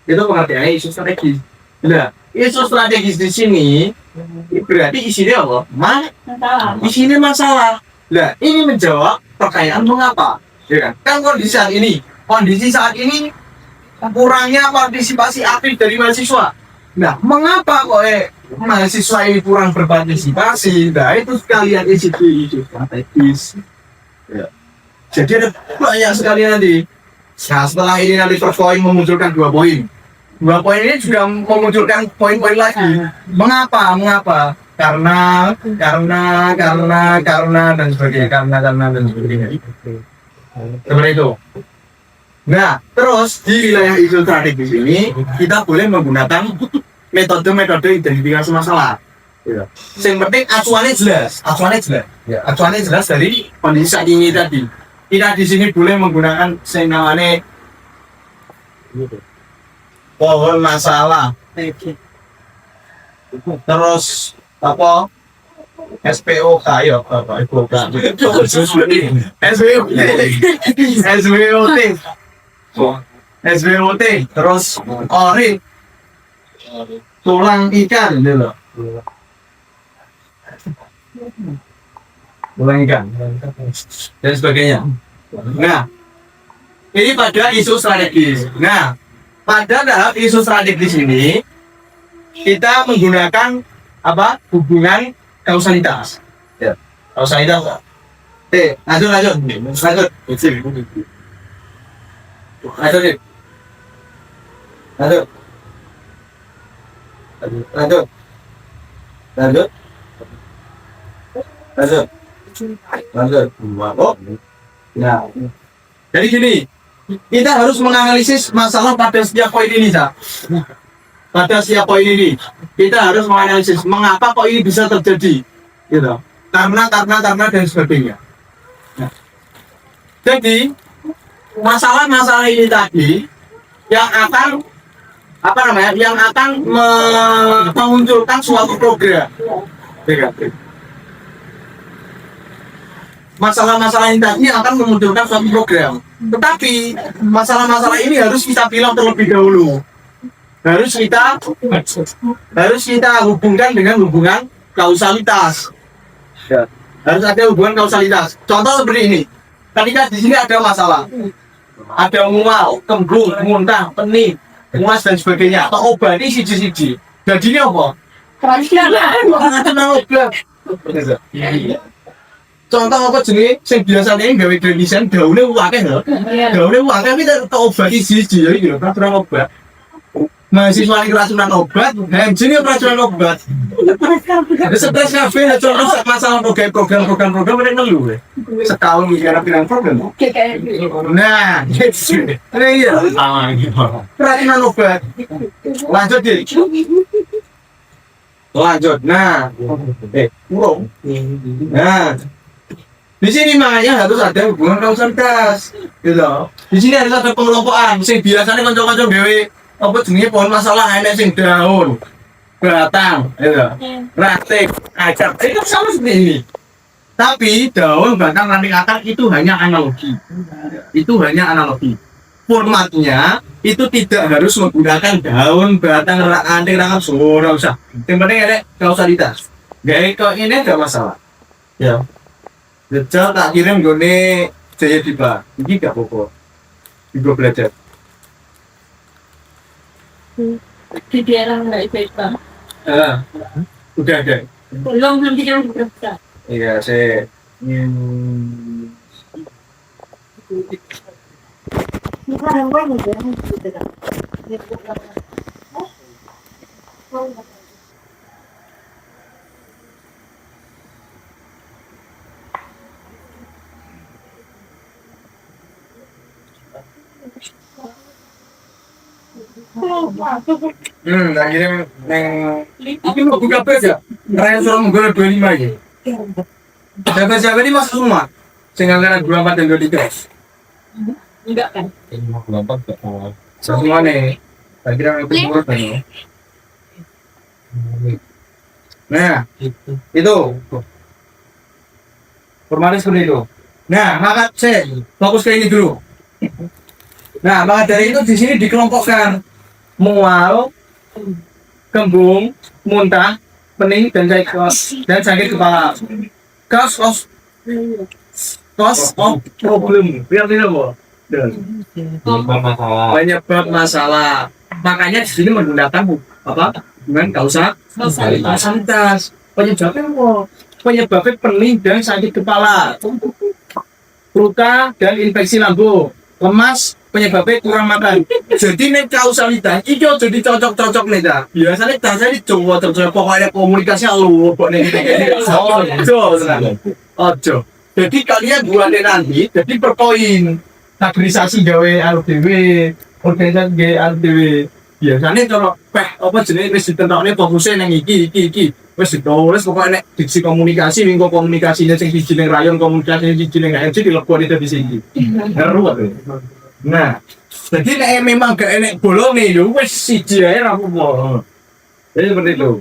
Itu pengertiannya isu strategis. Nah, isu strategis di sini berarti isinya apa? Isinya masalah. Nah, ini menjawab pertanyaan mengapa. Ya kan? Kan kondisi saat ini kurangnya partisipasi aktif dari mahasiswa. Nah, mengapa kok mahasiswa ini kurang berpartisipasi? Nah, itu sekalian isu strategis. Ya. Jadi ada banyak sekali nanti. Nah, setelah ini nanti per poin memunculkan 2 poin. 2 poin ini juga memunculkan poin-poin lagi. Mengapa? Karena dan sebagainya. Karena dan sebagainya. Seperti itu. Nah, terus di wilayah isu strategis ini kita boleh menggunakan metode-metode identifikasi masalah. Ya. Yang penting acuannya jelas dari kondisi saat ini tadi. Kita di sini boleh menggunakan namanya pohon masalah. Terus apa? SPOK ya apa? SWOT. Terus ori tulang ikan gitu. Tulang ikan dan sebagainya. Nah, ini pada isu strategis. Nah, pada tahap isu strategis ini kita menggunakan apa? Hubungan kausalitas. Ya, kausalitas. Lanjut. Oh, nah, jadi gini, kita harus menganalisis masalah pada setiap poin ini, Pada setiap poin ini, kita harus menganalisis mengapa kok ini bisa terjadi, gitu. Karena dan sebagainya. Nah, jadi masalah-masalah ini tadi yang akan memunculkan suatu program. Masalah-masalah ini tadi akan memunculkan suatu program. Tetapi masalah-masalah ini harus kita bilang terlebih dahulu. Harus kita hubungkan dengan hubungan kausalitas. Ya. Harus ada hubungan kausalitas. Contoh seperti ini. Ketika di sini ada masalah, ada mual, kembung, muntah, pening, muas dan sebagainya. Atau obat ini siji-siji. Jadi ini apa? Tenang obat. Contoh apa jenis yang biasanya gawe desain daunnya wakil lho. Daunnya wakil tapi tak obat siji jadi gitu peraturan obat. Mahasiswa ini keracunan obat, jenis keracunan obat. Stres kafe contoh masalah program mereka ngeluh. Setahun mikir bilang program. Nah, gitu. Iya. Keracunan obat. Lanjut deh. Lanjut. Nah, kurung. Nah, di sini makanya harus ada hubungan kausalitas, gitu. Di sini harus ada pengelompokan. Sing biasanya kanca-kanca dewe apa jenenge pohon masalah enek sing daun, batang, gitu. Ranting, akar. Itu sama seperti ini. Tapi daun, batang, ranting, akar itu hanya analogi. Itu hanya analogi. Formatnya itu tidak harus menggunakan daun, batang, ranting, semua enggak usah. Yang penting ada kausalitas. Gak kok ini ada masalah. Ya. Jajal tak kirim gone Jaya Diba. Ini gak apa-apa. Juga belajar. Di daerah nggak IPA. Udah ada. Belum dikirim berapa? Iya, saya akhirnya ini mau buka aja. Raya suruh menggol 25 aja. Siapa ini masuk semua. Sehingga karena 24 dan 23. Enggak kan? Ini mau kelompok gak awal. Semua nih. Akhirnya yang pengurus kan. Nah, itu. Formalnya seperti itu. Nah, maka saya fokus ke ini dulu. Nah, maka dari itu di sini dikelompokkan mual, kembung, muntah, pening dan sakit kepala. Cause of problem. Biar tidak apa? Penyebab masalah. Makanya di sini menggunakan dengan kausalitas. Penyebabnya apa? Penyebabnya pening dan sakit kepala, luka dan infeksi lambung, lemas, penyebabnya kurang makan. Jadi nih kausalitas itu jadi cocok nih dah. Biasanya dasarnya coba pokoknya komunikasi lu pokoknya ojo. Jadi kalian buatnya nanti jadi berpoin kaderisasi gawe LDW, organisasi gawe LDW. Biasanya kalau apa jenis wis ditentokne fokusnya nang iki wis ditulis pokoknya diksi komunikasi minggu komunikasinya sing siji ning rayon komunikasi siji ning HMC dileboni di sini. Ruwet. Nah, jadi nek memang gak enek bolone yo wis siji ae ra apa-apa. Jadi seperti itu.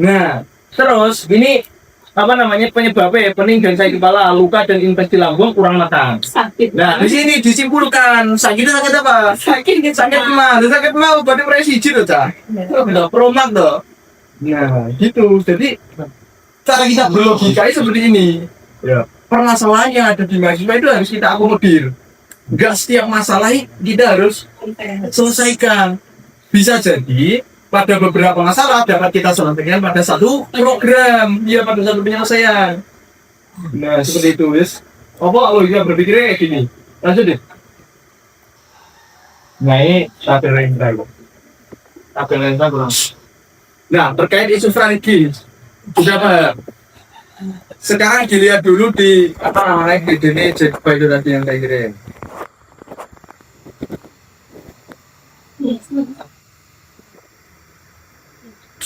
Nah, terus ini apa namanya penyebabnya pening dan sakit kepala, luka dan infeksi lambung, kurang makan. Sakit. Nah, di sini disimpulkan sakitnya sakit apa? Sakit mah, sakit mah obatnya mulai siji loh, Cak. Udah promak toh. Nah, gitu. Jadi cara kita berlogika seperti ini. Ya. Permasalahan yang ada di mahasiswa itu harus kita akomodir. Enggak setiap masalah kita harus selesaikan. Bisa jadi pada beberapa masalah dapat kita selesaikan pada satu program, ya pada satu penyelesaian. Nah, seperti itu, guys. Apa lo juga berpikirnya kayak gini? Lanjut deh. Nah, ini tabel rentang. Nah, terkait isu strategi, sudah paham. Sekarang dilihat dulu di apa namanya di sini cek itu tadi yang saya kirim.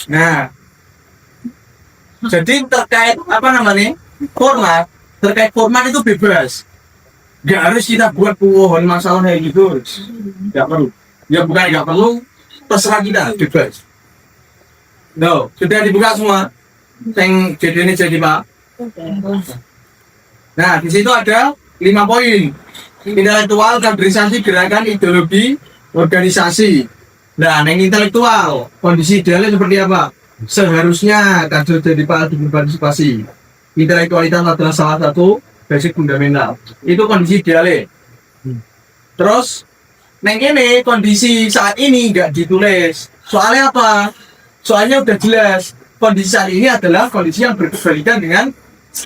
Nah, jadi terkait apa namanya format, terkait format itu bebas. Nggak harus kita buat pohon masalah kayak gitu. Nggak perlu. Ya bukan nggak perlu, terserah kita, bebas. No, sudah dibuka semua. Yang jadi ini jadi Pak. Nah, di situ ada 5 poin. Intelektual, kaderisasi, gerakan, ideologi, organisasi. Nah, yang intelektual, kondisi idealnya seperti apa? Seharusnya kader jadi berpartisipasi. Intelektualitas adalah salah satu basic fundamental. Itu kondisi idealnya. Terus, neng ini kondisi saat ini nggak ditulis. Soalnya apa? Soalnya udah jelas. Kondisi saat ini adalah kondisi yang berkebalikan dengan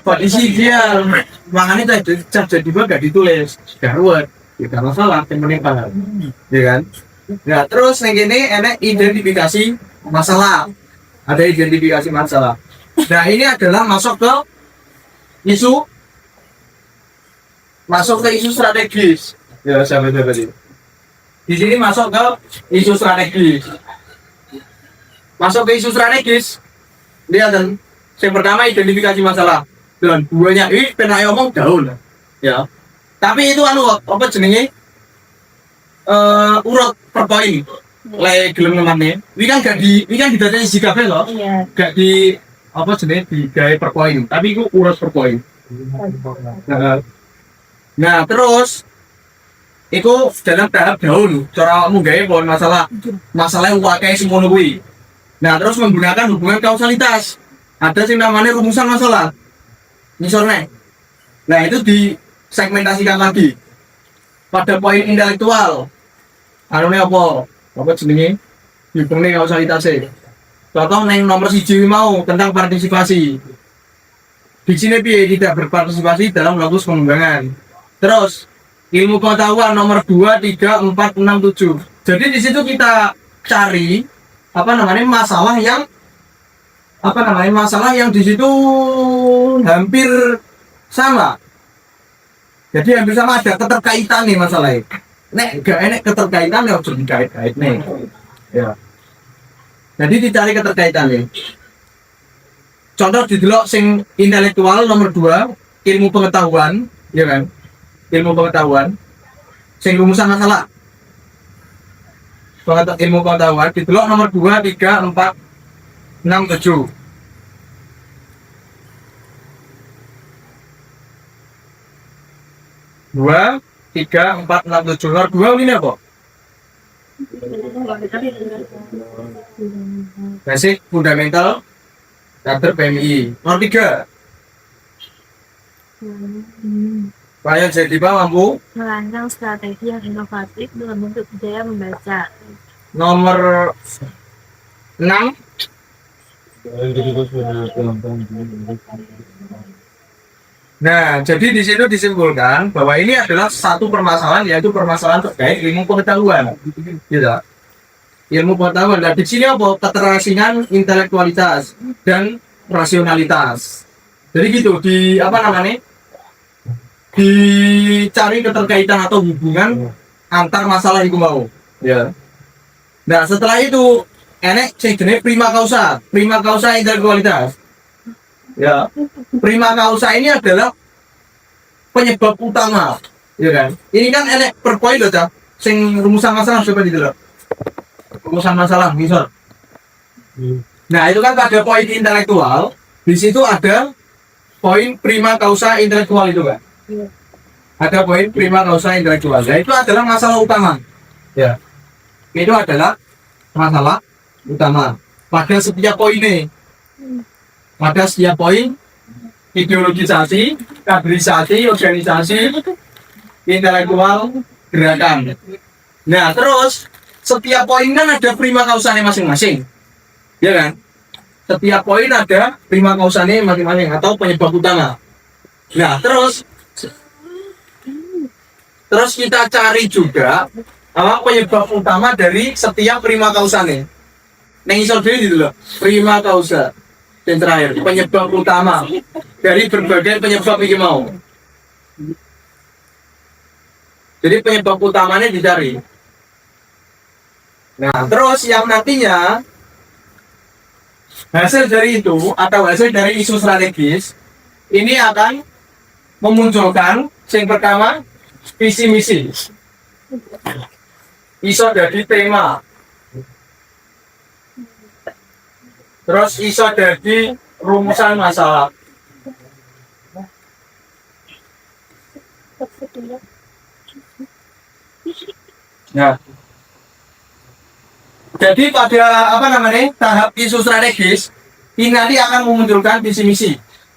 kondisi ideal. Makanya jadi nggak ditulis. Gak tidak masalah, yang penting paham. Ya kan? Nah, terus neng ini enak identifikasi masalah. Ada identifikasi masalah. Nah, ini adalah masuk ke isu strategis. Ya, sahabat-sahabat ini. Di sini masuk ke isu strategis. Masuk ke isu strategis. Lihat dan yang pertama identifikasi masalah. Dan duanya ini pernah ngomong daun. Ya. Tapi itu apa jenenge? Urut per poin. Lek gelem nemane. Ini kan didatanya si kafe loh. Iya. Gak di apa jenenge digawe per poin. Tapi itu urut per poin. Nah, terus itu dalam tahap daun. Cara menggawe pohon masalah wakai semua kuwi. Nah, terus menggunakan hubungan kausalitas. Ada yang namanya rumusan masalah. Misalnya, nah itu disegmentasikan lagi pada poin intelektual. Anune apa jenenge? Hubungan kausalitasnya. Contoh neng nomor 1 mau tentang partisipasi. Di sini piye tidak berpartisipasi dalam lokus pengembangan. Terus ilmu pengetahuan nomor 2, 3, 4, 6, 7. Jadi di situ kita cari masalah yang di situ hampir sama. Jadi hampir sama, ada keterkaitan nih masalahnya. Gak enak keterkaitan ya harus dikait-kait nih. Ya. Jadi dicari keterkaitan nih. Contoh didelok sing intelektual nomor 2, ilmu pengetahuan, ya kan? Ilmu pengetahuan. Sing rumusan masalah. Ilmu pengetahuan didelok nomor 2, 3, 4, 6, 7. Dua, 3, 4, 6, 7. Nomor 2 ini apa? Basic fundamental kader PMI. Nomor 3. Pelayan jadi mampu Merancang strategi yang inovatif dalam bentuk budaya membaca. nomor 6. Nah, jadi di situ disimpulkan bahwa ini adalah satu permasalahan, yaitu permasalahan terkait ilmu pengetahuan. Gitu. Ilmu pengetahuan. Nah, di sini apa? Keterasingan intelektualitas dan rasionalitas. Jadi gitu, dicari keterkaitan atau hubungan antar masalah itu mau. Ya. Nah, setelah itu enek sing jenenge prima causa intelektualitas. Ya, prima causa ini adalah penyebab utama, ya kan? Ini kan enek per poin loh, Cak. Sing rumusan masalah seperti itu loh. Rumusan masalah, misal. Nah, itu kan pada poin intelektual, di situ ada poin prima causa intelektual itu kan? Ada poin prima causa intelektual. Nah, itu adalah masalah utama. Ya. Itu adalah masalah utama pada setiap poin ini. Pada setiap poin ideologisasi, kaderisasi, organisasi, intelektual, gerakan. Nah, terus setiap poin kan ada prima causanya masing-masing, ya kan? Setiap poin ada prima causanya masing-masing atau penyebab utama. Nah, terus kita cari juga apa penyebab utama dari setiap prima causanya. Neng iso dhewe gitu loh, prima causa. Dan terakhir, penyebab utama dari berbagai penyebab ini mau. Jadi penyebab utamanya dicari. Nah, terus yang nantinya hasil dari itu atau hasil dari isu strategis ini akan memunculkan yang pertama visi misi. Iso jadi tema. Terus iso jadi rumusan masalah. Nah, jadi pada apa namanya tahap isu strategis ini nanti akan memunculkan visi misi,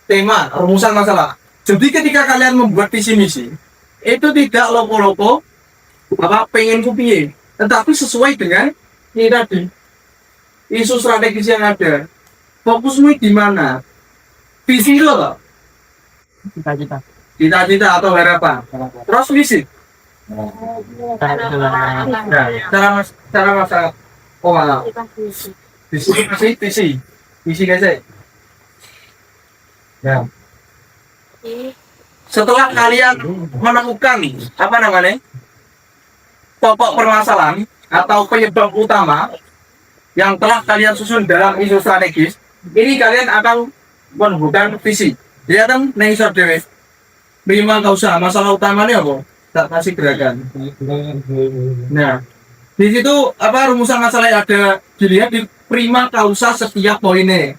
tema, rumusan masalah. Jadi ketika kalian membuat visi misi itu tidak lopo-lopo apa pengen kupiye, tetapi sesuai dengan ini tadi isu strategis yang ada. Fokusmu di mana? Visi lo, cita-cita atau harapan. Terus visi. Nah, cara masalah oh malah visi guys ya. Nah, setelah kalian menemukan apa namanya pokok permasalahan atau penyebab utama yang telah kalian susun dalam isu strategis, ini kalian akan membuat visi. Dia kan neng dewe. Prima kausa masalah utamanya apa? Tak kasih gerakan. Nah, di situ apa rumusan masalah yang ada dilihat di prima kausa setiap poinnya.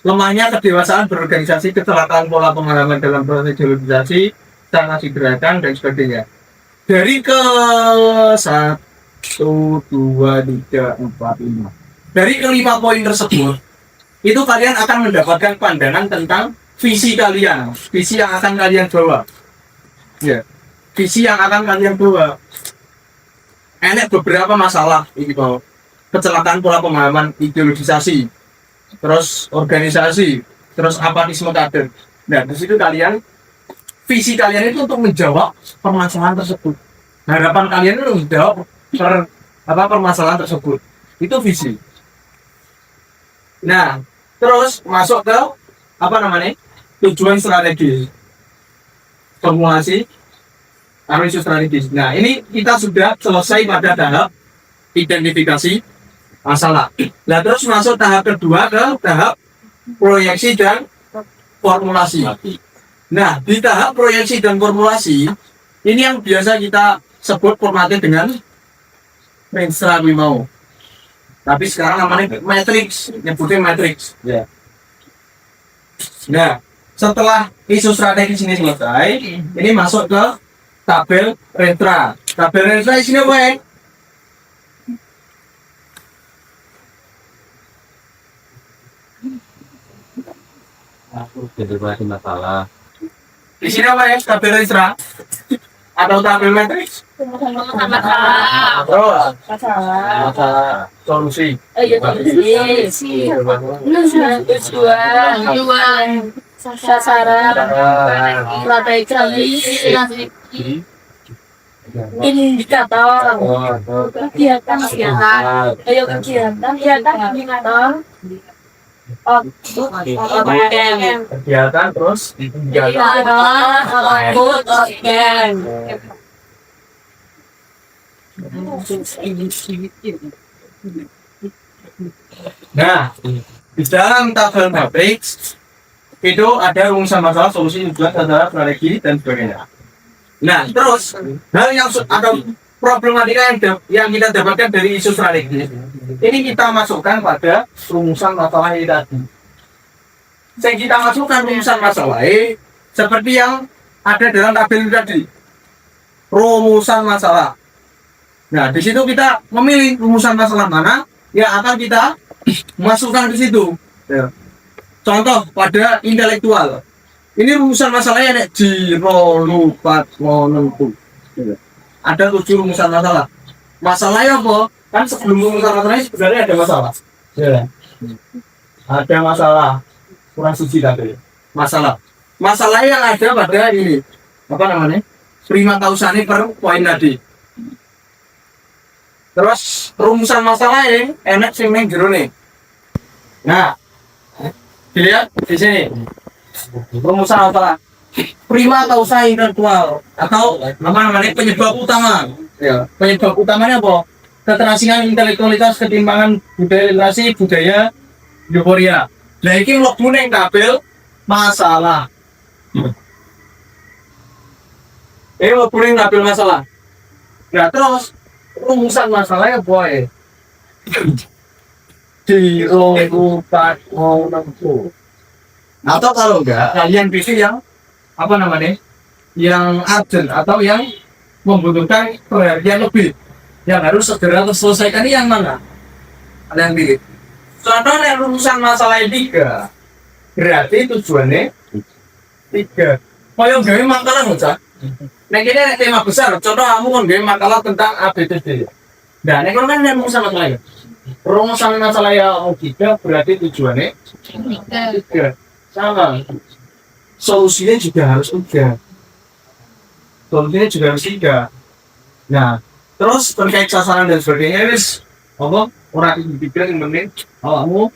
Lemahnya kedewasaan berorganisasi, kecelakaan pola pengalaman dalam proses ideologisasi, tak kasih gerakan dan sebagainya. Dari ke 1, 2, 3, 4, 5. Dari kelima poin tersebut, itu kalian akan mendapatkan pandangan tentang visi kalian, visi yang akan kalian bawa. Ya. Visi yang akan kalian bawa. Enak beberapa masalah ini bahwa kecelakaan pola pemahaman ideologisasi, terus organisasi, terus apatisme kader. Nah, di situ kalian visi kalian itu untuk menjawab permasalahan tersebut. Harapan kalian itu menjawab permasalahan tersebut. Itu visi. Nah, terus masuk ke apa namanya? Tujuan strategis. Formulasi analisis strategis. Nah, ini kita sudah selesai pada tahap identifikasi masalah. Nah, terus masuk tahap kedua ke tahap proyeksi dan formulasi. Nah, di tahap proyeksi dan formulasi, ini yang biasa kita sebut formatnya dengan Menstra mau. Tapi sekarang namanya matrix, nyebutnya matrix. Ya. Nah, setelah isu strategis ini selesai, ini masuk ke tabel rentra. Tabel rentra isinya apa ya? Aku jadi masalah. Di sini apa ya? Tabel rentra atau tabel matrix? Masalah. Solusi. Tujuan, sasaran, strategi, indikator, kegiatan, indikator, Kegiatan terus Nah, di dalam tabel matrix itu ada rumusan masalah, solusi, tujuan, sasaran, strategi dan sebagainya. Nah, terus hal yang ada problematika yang kita dapatkan dari isu strategi ini kita masukkan pada rumusan masalah ini tadi. Yang kita masukkan rumusan masalah seperti yang ada dalam tabel ini tadi. Rumusan masalah. Nah, di situ kita memilih rumusan masalah mana yang akan kita masukkan di situ. Ya. Contoh pada intelektual. Ini rumusan masalahnya ada jiro lupat menentu. Ada 7 rumusan masalah. Masalahnya apa? Kan sebelum rumusan masalahnya sebenarnya ada masalah. Ya. Ada masalah. Kurang suci tadi. Masalah. Masalah yang ada pada ini. Apa namanya? Prima causane per poin tadi. Terus rumusan masalah yang enak sing ning jero nih. Nah, dilihat di sini. Rumusan masalah prima causa intelektual atau apa namanya penyebab utama. Ya, penyebab utamanya apa? Keterasingan intelektualitas, ketimpangan budaya literasi, budaya euforia. Nah, ini mlebu ning tabel masalah. Mau boleh ngambil masalah. Nah terus rumusan masalahnya boy. Di rumput mau nempuh. Atau kalau enggak, kalian pilih yang apa namanya? Yang urgent atau yang membutuhkan perhatian lebih. Yang harus segera terselesaikan ini yang mana? Ada yang pilih. Contohnya rumusan masalah 3. Berarti tujuannya 3. Mau yang gawe makalah bocah. Nah ini ada tema besar. Contoh kamu kan gawe makalah tentang ABCD. Nah ini kan rumusan masalah ya. Rumusan masalah yang 3 berarti tujuannya 3. Sama. Solusinya juga harus 3. Solusinya juga harus 3. Nah, terus terkait sasaran dan sebagainya wis apa orang dipikirin yang penting kamu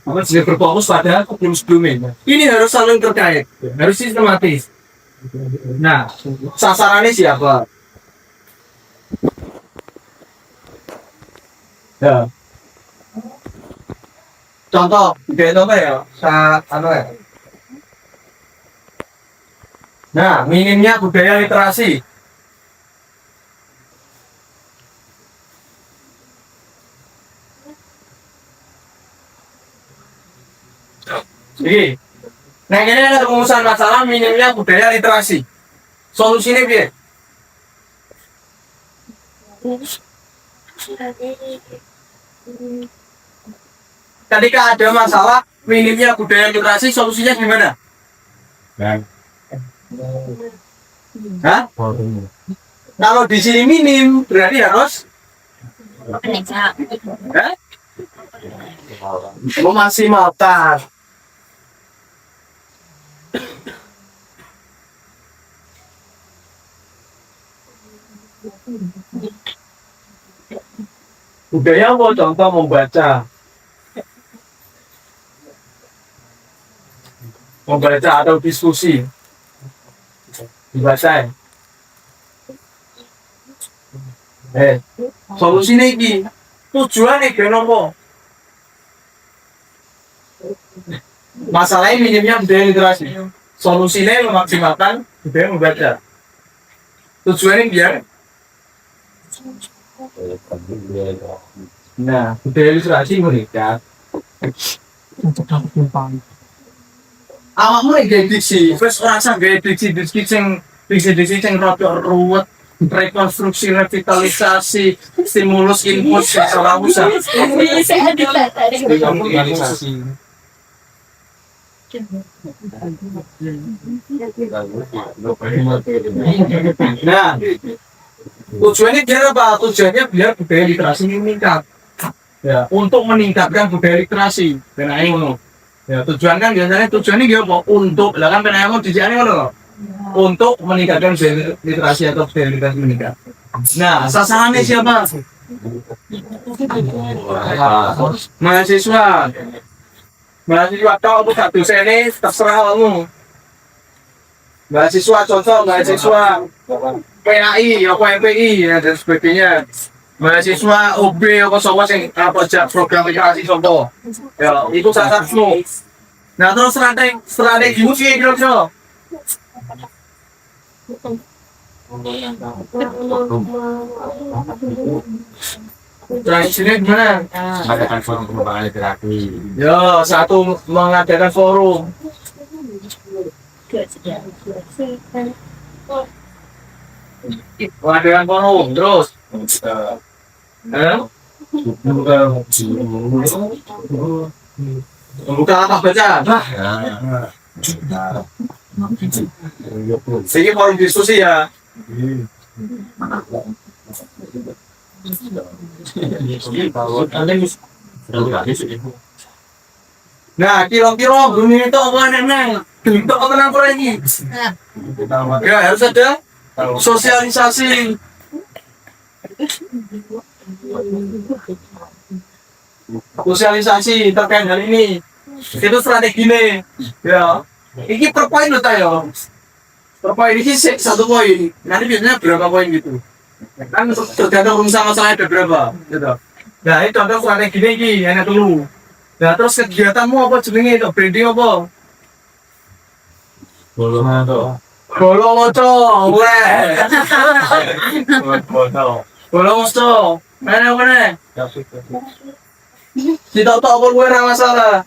apa sudah berfokus pada sebelum-sebelumnya. Ini harus saling terkait, harus sistematis. Nah, sasarannya siapa? Ya. Contoh, kayak apa ya? Ya. Nah, minimnya budaya literasi. Jadi, nah ini ada rumusan masalah minimnya budaya literasi. Solusinya biar ketika ada masalah minimnya budaya literasi, solusinya gimana? Dan Hah? forum Kalau di sini minim, berarti harus memaksimalkan. Budaya apa? Contoh membaca atau diskusi dibaca. Solusinya ini tujuannya kenapa? Masalahnya minimnya budaya literasi. Solusinya memaksimalkan budaya membaca. Tujuannya biar nah budaya literasi meningkat. Awakmu nek gawe diksi, wis ora usah gawe diksi sing rada ruwet, rekonstruksi, revitalisasi, stimulus input, salah usah. Nah, tujuannya biar apa? Tujuannya biar budaya literasi meningkat. Ya, untuk meningkatkan budaya literasi. Benar ngono. Ya, tujuan kan biasanya tujuannya dia apa? Untuk, lah kan benar ngono dijane ngono loh. Untuk meningkatkan budaya literasi atau budaya literasi meningkat. Nah, sasarannya siapa? Mahasiswa. Mahasiswa atau bukan dosen ini terserah kamu. Mahasiswa contoh mahasiswa PAI, apa MPI ya, dan sebagainya. Mahasiswa OB apa sama sing apa aja program edukasi contoh. Ya, itu sasaranmu. Nah, terus strategi sih kira-kira. Strateginya gimana? mengadakan forum pengembangan literasi. Ya, satu mengadakan forum. Mengadakan forum terus. Membuka lapak baca. Ini forum diskusi ya. Nah, kira-kira bunyi itu apa nenek? Bentuk apa namanya lagi? Ya, harus ada sosialisasi. Sosialisasi terkait hal ini. Itu strategi nih. Ya. Ini per poin loh tayo. Per poin ini satu poin. Nanti biasanya berapa poin gitu. Kan tergantung rumusan masalahnya ada berapa gitu. Nah, itu contoh strategi ini enak dulu. Nah, terus kegiatanmu apa jenenge itu? Branding apa? Belum ada. Bolo moco, weh. Bolo moco, mana? Tidak tahu apa gue masalah.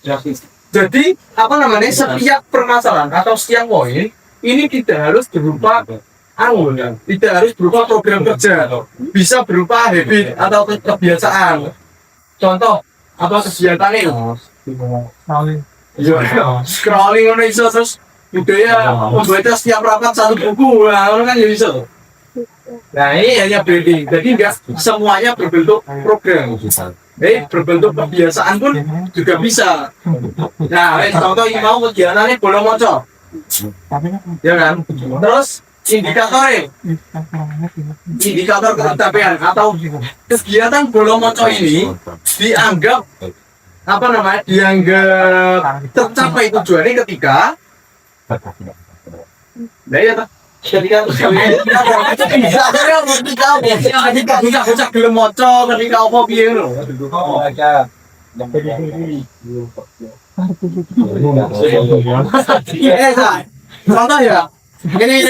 Jadi apa namanya setiap permasalahan atau setiap poin ini tidak harus berupa tidak harus berupa program kerja, bisa berupa habit atau kebiasaan. Contoh apa kegiatan ini? Scrolling ono iso terus budaya membaca setiap rapat satu buku, nah ono kan ya iso. Nah ini hanya branding, jadi enggak semuanya berbentuk program. Berbentuk kebiasaan pun juga bisa. Nah, contoh ini mau kegiatannya bolong moco, ya kan? Terus indikator ketercapaian atau kegiatan bolong moco ini dianggap apa namanya? Dianggap tercapai tujuannya ketika ketika bocah gelem maca ketika apa piye lho. Contoh ya. Ini.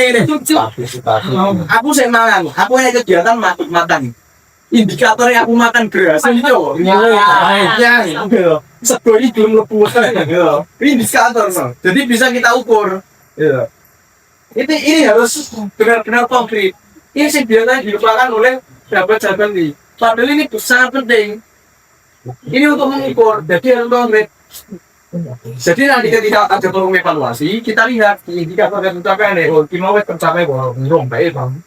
Aku sing mangan, aku ada kegiatan makan. Indikatornya aku makan beras itu. Ya, segori belum lebu. Ini indikator, jadi bisa kita ukur. Iya. Ini harus benar-benar konkret. Ini sih biasanya dilupakan oleh sahabat-sahabat ini. Padahal ini sangat penting. Ini untuk mengukur, jadi harus konkret. Jadi nanti ketika ada forum evaluasi, kita lihat indikator yang tercapai nih. Oh, kita tercapai belum baik, Bang.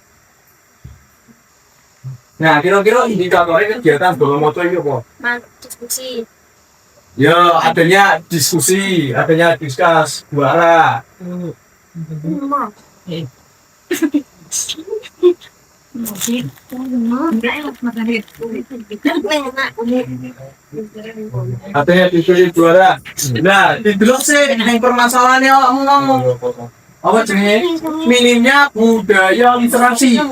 Nah, kira-kira indikatornya kegiatan bolong motor itu apa? Diskusi. Ya, adanya diskusi, adanya diskus, suara. Artinya diskusi juara. Nah, di blog sih yang permasalahannya ngomong apa jenis minimnya budaya literasi.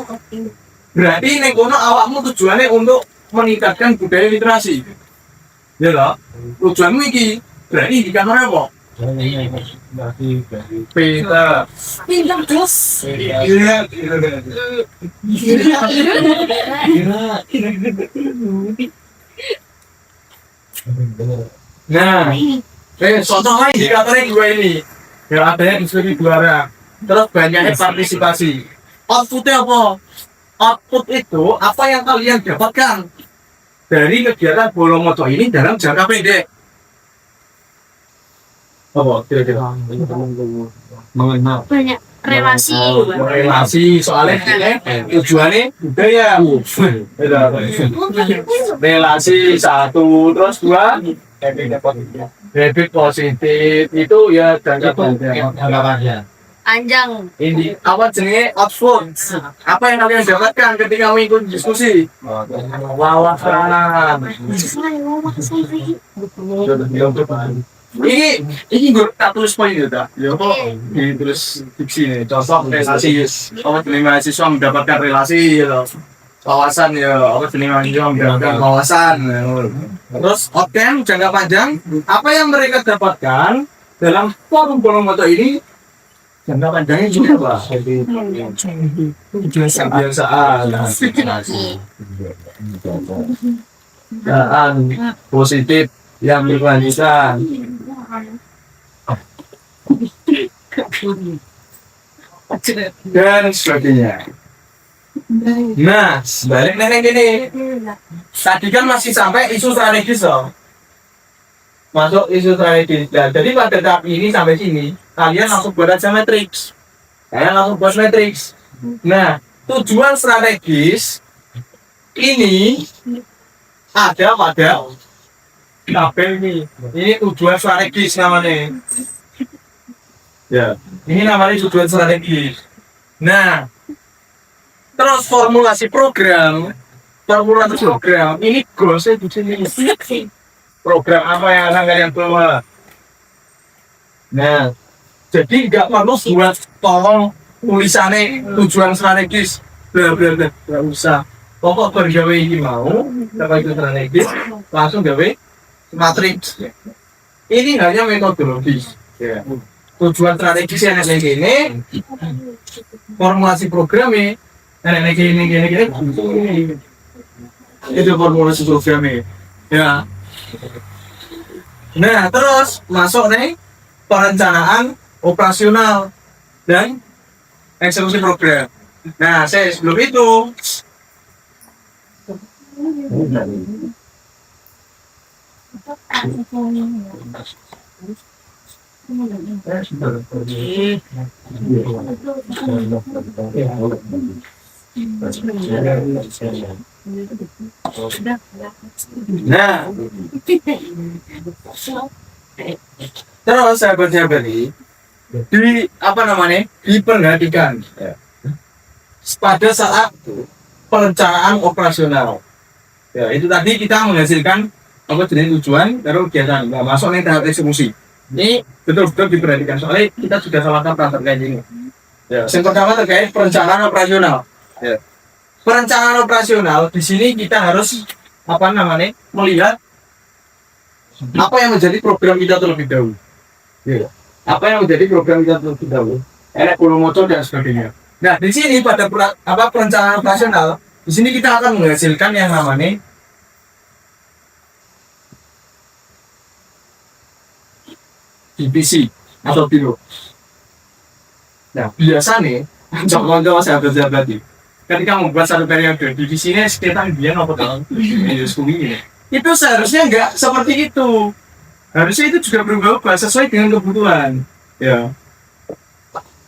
Berarti nek kono awakmu tujuannya untuk meningkatkan budaya literasi. Ya loh. Tujuanmu iki berarti indikatornya apa? Pintar terus. Nah, contoh lain indikatornya dua ini. Ya adanya diskusi juara. Terus banyaknya partisipasi. Outputnya apa? Output itu apa yang kalian dapatkan dari kegiatan bolong moco ini dalam jangka pendek. Apa kira-kira? Banyak relasi soalnya tujuannya budaya. Relasi satu, terus dua habit positif itu ya jangka pendek. Anjang. Ini apa jenis output? Apa yang kalian dapatkan ketika mengikuti diskusi? Wawasan. Ini gue tak tulis poin gitu tak? Ya kok ini tulis diksi nih. Contoh relasi. Apa jenis mahasiswa mendapatkan relasi gitu. Wawasan ya. Apa jenis mahasiswa mendapatkan wawasan. Terus outcome jangka panjang. Apa yang mereka dapatkan dalam forum bolong moco ini? Jangka panjangnya juga apa? Kebiasaan positif yang berkelanjutan dan sebagainya. Nah, balik nenek gini. Tadi kan masih sampai isu strategis loh. Masuk isu strategis. Nah, jadi pada tahap ini sampai sini kalian langsung buat aja matriks. Nah, tujuan strategis ini ada pada tabel ini. Ini tujuan strategis namanya. Ya, ini namanya tujuan strategis. Nah, terus formulasi program ini goalsnya di sini. Program apa yang akan kalian bawa? Nah, jadi nggak perlu buat tolong tulisannya tujuan strategis nggak usah. Pokok bergawe ini mau dapat itu strategis langsung gawe matriks. Ini hanya metodologis. Ya. tujuan strategis yang kayak gini, formulasi programnya, kayak gini. Itu formulasi programnya, ya. Nah, terus masuk nih perencanaan operasional dan eksekusi program. Nah, saya sebelum itu nah, terus sahabat-sahabat ini diperhatikan pada saat perencanaan operasional. Ya, itu tadi kita menghasilkan apa jenis tujuan terus kegiatan. Nah, masuk nih tahap eksekusi. Ini betul-betul diperhatikan soalnya kita sudah salah kaprah terkait ini. Ya, yang pertama terkait perencanaan operasional. Ya. Perencanaan operasional di sini kita harus melihat apa yang menjadi program kita terlebih dahulu. Ya. Apa yang menjadi program kita terlebih dahulu. Motor dan sebagainya. Nah, di sini pada perencanaan operasional, di sini kita akan menghasilkan yang namanya divisi atau biro. Nah, biasanya contoh sahabat-sahabat ini, ketika membuat satu periode divisinya sekitar biar apa tahun itu seharusnya enggak seperti itu. Harusnya itu juga berubah sesuai dengan kebutuhan. Ya.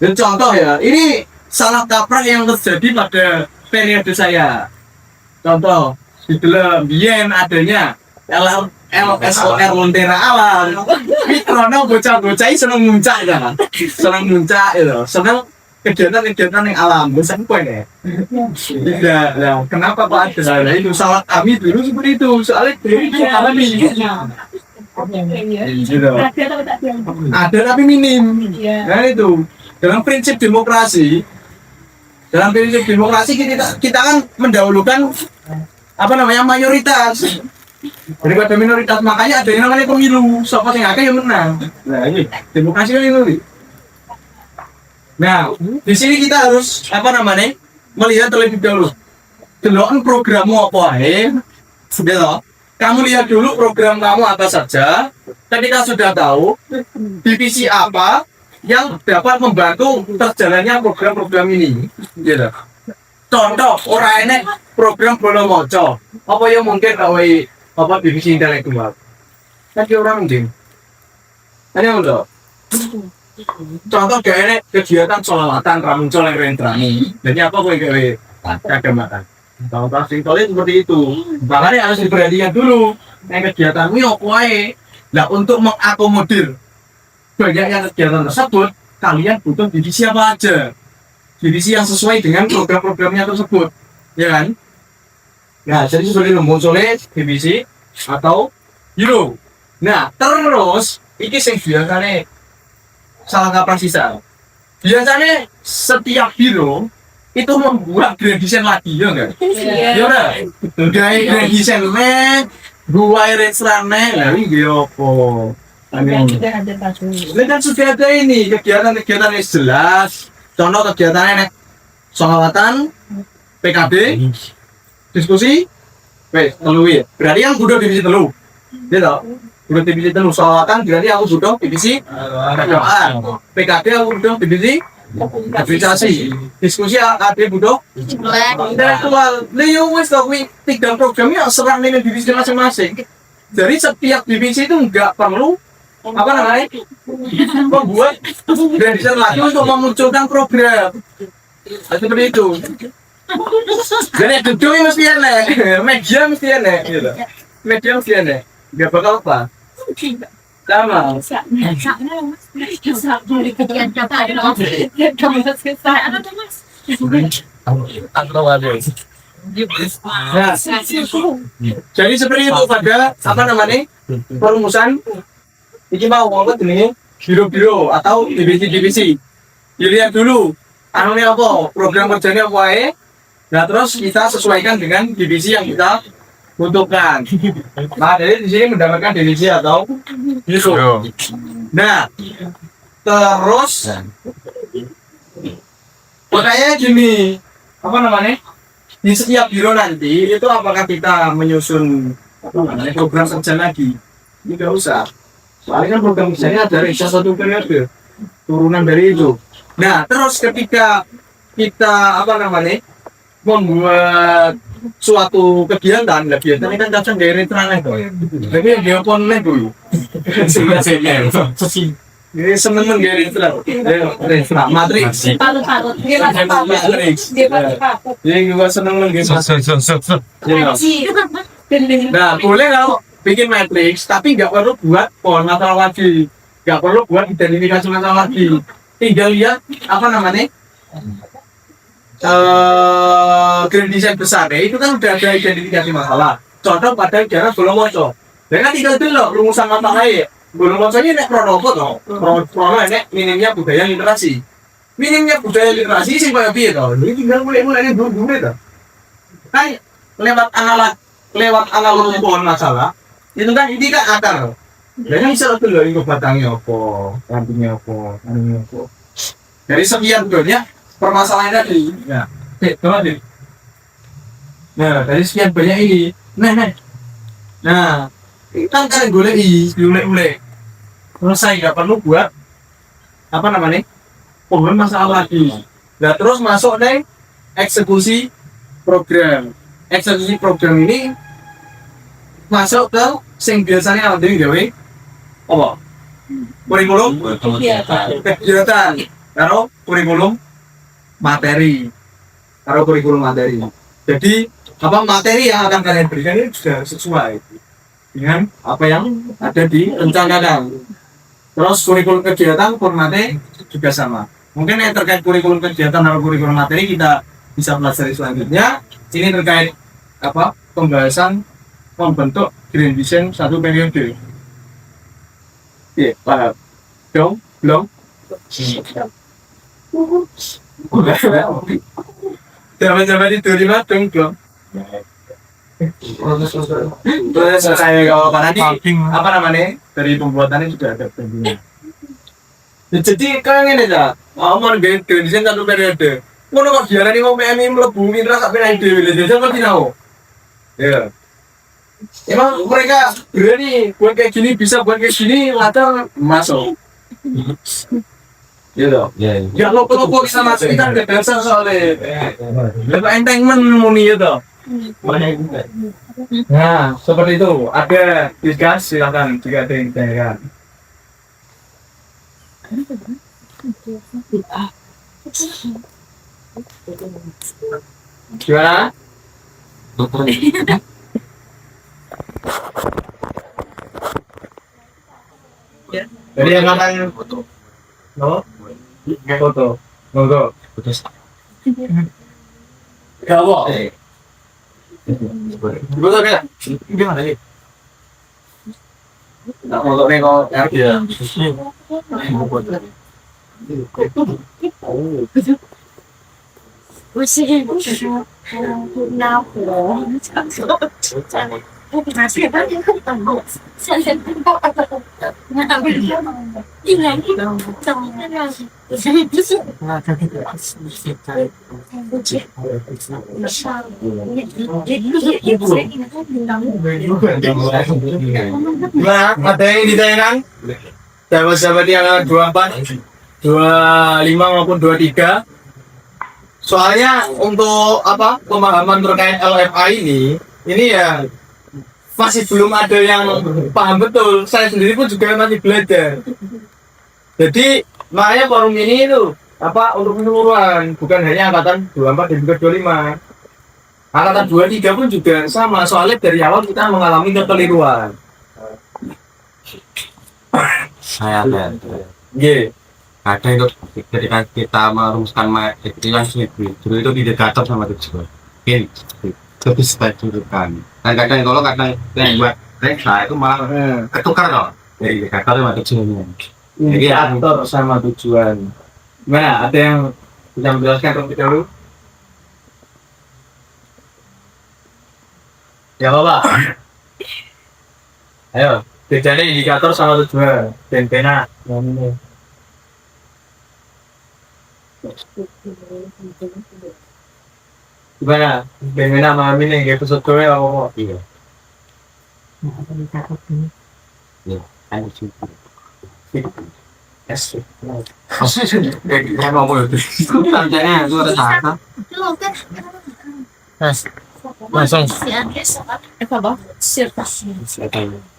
Dan contoh ya, ini salah kaprah yang terjadi pada periode saya. Contoh, di dalam biyen adanya LSOR Lontera Alam. Karena bocah-bocah seneng muncak ya. Seneng muncak itu. Seneng kegiatan-kegiatan yang alam. Bosan poin ya. Tidak. Nah, kenapa Pak ada? Nah, itu salah kami dulu seperti itu. Soalnya dari alami. Ada tapi minim. Nah itu. Dalam prinsip demokrasi kita kan mendahulukan mayoritas daripada minoritas, makanya ada yang namanya pemilu, siapa yang akeh yang menang. Nah ini demokrasi kan itu. Nah di sini kita harus melihat terlebih dahulu deloken programmu apa kamu lihat dulu program kamu apa saja. Ketika sudah tahu divisi apa yang dapat membantu terjalannya program-program ini, gitu. Contoh, orang ini program bola moco, apa yang mungkin divisi intelektual, kan orang mungkin, ini untuk contoh kayak ini kegiatan sholawatan, ramuncol yang rentrani, jadi apa kau yang keagamaan, tahu seperti itu, makanya harus diperhatikan dulu, yang kegiatanmu apa nah untuk mengakomodir banyaknya kegiatan tersebut, kalian butuh divisi apa aja? Divisi yang sesuai dengan program-programnya tersebut, ya kan? Nah, jadi seperti itu munculnya divisi atau biro. Nah, terus ini yang biasanya salah kaprah sisa. Biasanya setiap biro itu membuat grand design lagi, ya enggak? Ya udah, gaya grand design gua restorannya, lalu apa? Kan sudah ada ini kegiatan yang jelas. Contoh kegiatannya sholawatan, PKB, diskusi, berarti yang butuh divisi telu, gitu. Butuh divisi telu sholawatan berarti aku butuh divisi PKB aku butuh divisi administrasi, diskusi ada butuh intelektual. Leo wes tiga programnya serang dengan divisi masing-masing. Jadi setiap divisi itu enggak perlu membuat dan bisa lagi untuk memunculkan program seperti itu. Jadi gedung mesti enak, media mesti enak, gitu. Media mesti enak, nggak bakal apa sama. Nah, jadi seperti itu pada perumusan. Ini mau ini biro-biro atau divisi-divisi. Dilihat dulu, apa program kerjanya apa nah terus kita sesuaikan dengan divisi yang kita butuhkan. Nah, jadi di sini mendapatkan divisi atau biro. Nah, Terus makanya gini, apa namanya? Di setiap biro nanti itu apakah kita menyusun apa namanya program kerja lagi? Ini nggak usah. Soalnya kan program kerjanya ada reksa satu periode, turunan dari itu. Nah, terus ketika kita apa namanya membuat suatu kegiatan, kegiatan ini kan kadang dari terang itu. Tapi yang dia pun dulu. Ini seneng menggiri terang. Matrix. Patut-patut. Dia patut-patut. Matrix. Dia patut-patut. Jadi gua seneng menggiri. Ngaji. Nah, boleh kalau bikin matrix, tapi nggak perlu buat pohon masalah lagi, nggak perlu buat identifikasi masalah lagi. Tinggal lihat apa namanya grand design besar itu kan udah ada identifikasi masalah. Contoh pada jarak belum moco. Dan kan tinggal dulu rumusan masalahnya. Belum moconya nek pronopo toh. Prono nek minimnya budaya literasi. Minimnya budaya literasi sih kayak piye toh. Ini tinggal mulai dulu toh. Kan lewat analog pohon masalah itu kan ini kan akar. Dan bisa betul loh itu batangnya apa, rantingnya apa, anunya apa. Dari sekian banyak permasalahan tadi. Ya, coba deh. Nah, dari sekian banyak ini, nah, kita kan golek. Selesai, nggak perlu buat apa namanya pohon masalah lagi. Nah, terus masuk nih eksekusi program. Eksekusi program ini masuk ke sing biasanya ada gawe apa? Kurikulum kegiatan. Karo kurikulum materi. Jadi apa materi yang akan kalian berikan ini sudah sesuai dengan apa yang ada di rencana. Terus kurikulum kegiatan formatnya juga sama. Mungkin yang terkait kurikulum kegiatan atau kurikulum materi kita bisa pelajari selanjutnya. Ini terkait apa pembahasan membentuk grand design satu periode. Iya, paham? Belum? Coba itu lima dong, belum? Terus saya kalau nanti apa namanya dari pembuatannya juga ada pentingnya. Jadi kan ini dah, mau grand design satu periode. Mau kok diarani mau PMI mlebu mitra sampai naik dhewe lho, jadi ngerti tau. Ya. Emang mereka berani buat kayak gini, bisa buat kayak gini, latar masuk. Gitu. Ya lopo-lopo bisa masuk, kita udah dasar soalnya. Lepas entertainment muni itu. Nah, seperti itu. Ada diskus, silakan jika ada yang ditanyakan. Gimana? Jadi yang akan foto, foto. Gak apa? Foto kan? Gimana sih? Nah, foto nih kok ya. Nah, ada yang ditanyakan? Sahabat-sahabat yang 24, 25 maupun 23. Soalnya untuk apa pemahaman terkait LFA ini ya masih belum ada yang paham betul. Saya sendiri pun juga masih belajar. Jadi makanya forum ini itu apa untuk keseluruhan, bukan hanya angkatan 24 dan juga 25. Angkatan 23 pun juga sama, soalnya dari awal kita mengalami kekeliruan. Saya ada. Nggih. Ada itu ketika kita merumuskan itu dulu itu didekator sama tujuan. Mungkin itu bisa ditunjukkan. Dan kadang yang buat reksa itu malah ketukar loh. Jadi dekator sama tujuannya. Indikator sama tujuan. Gimana? Ada yang bisa menjelaskan terlebih dahulu? Ya Bapak. Ayo, bedanya indikator sama tujuan. Dan pena yang ini. Gimana? Pengen nama Amin nih, episode gue apa? Iya. Iya. Ayo sih. Yes. Saya ngomong itu. Kerjanya itu ada sana. Langsung. Gimana?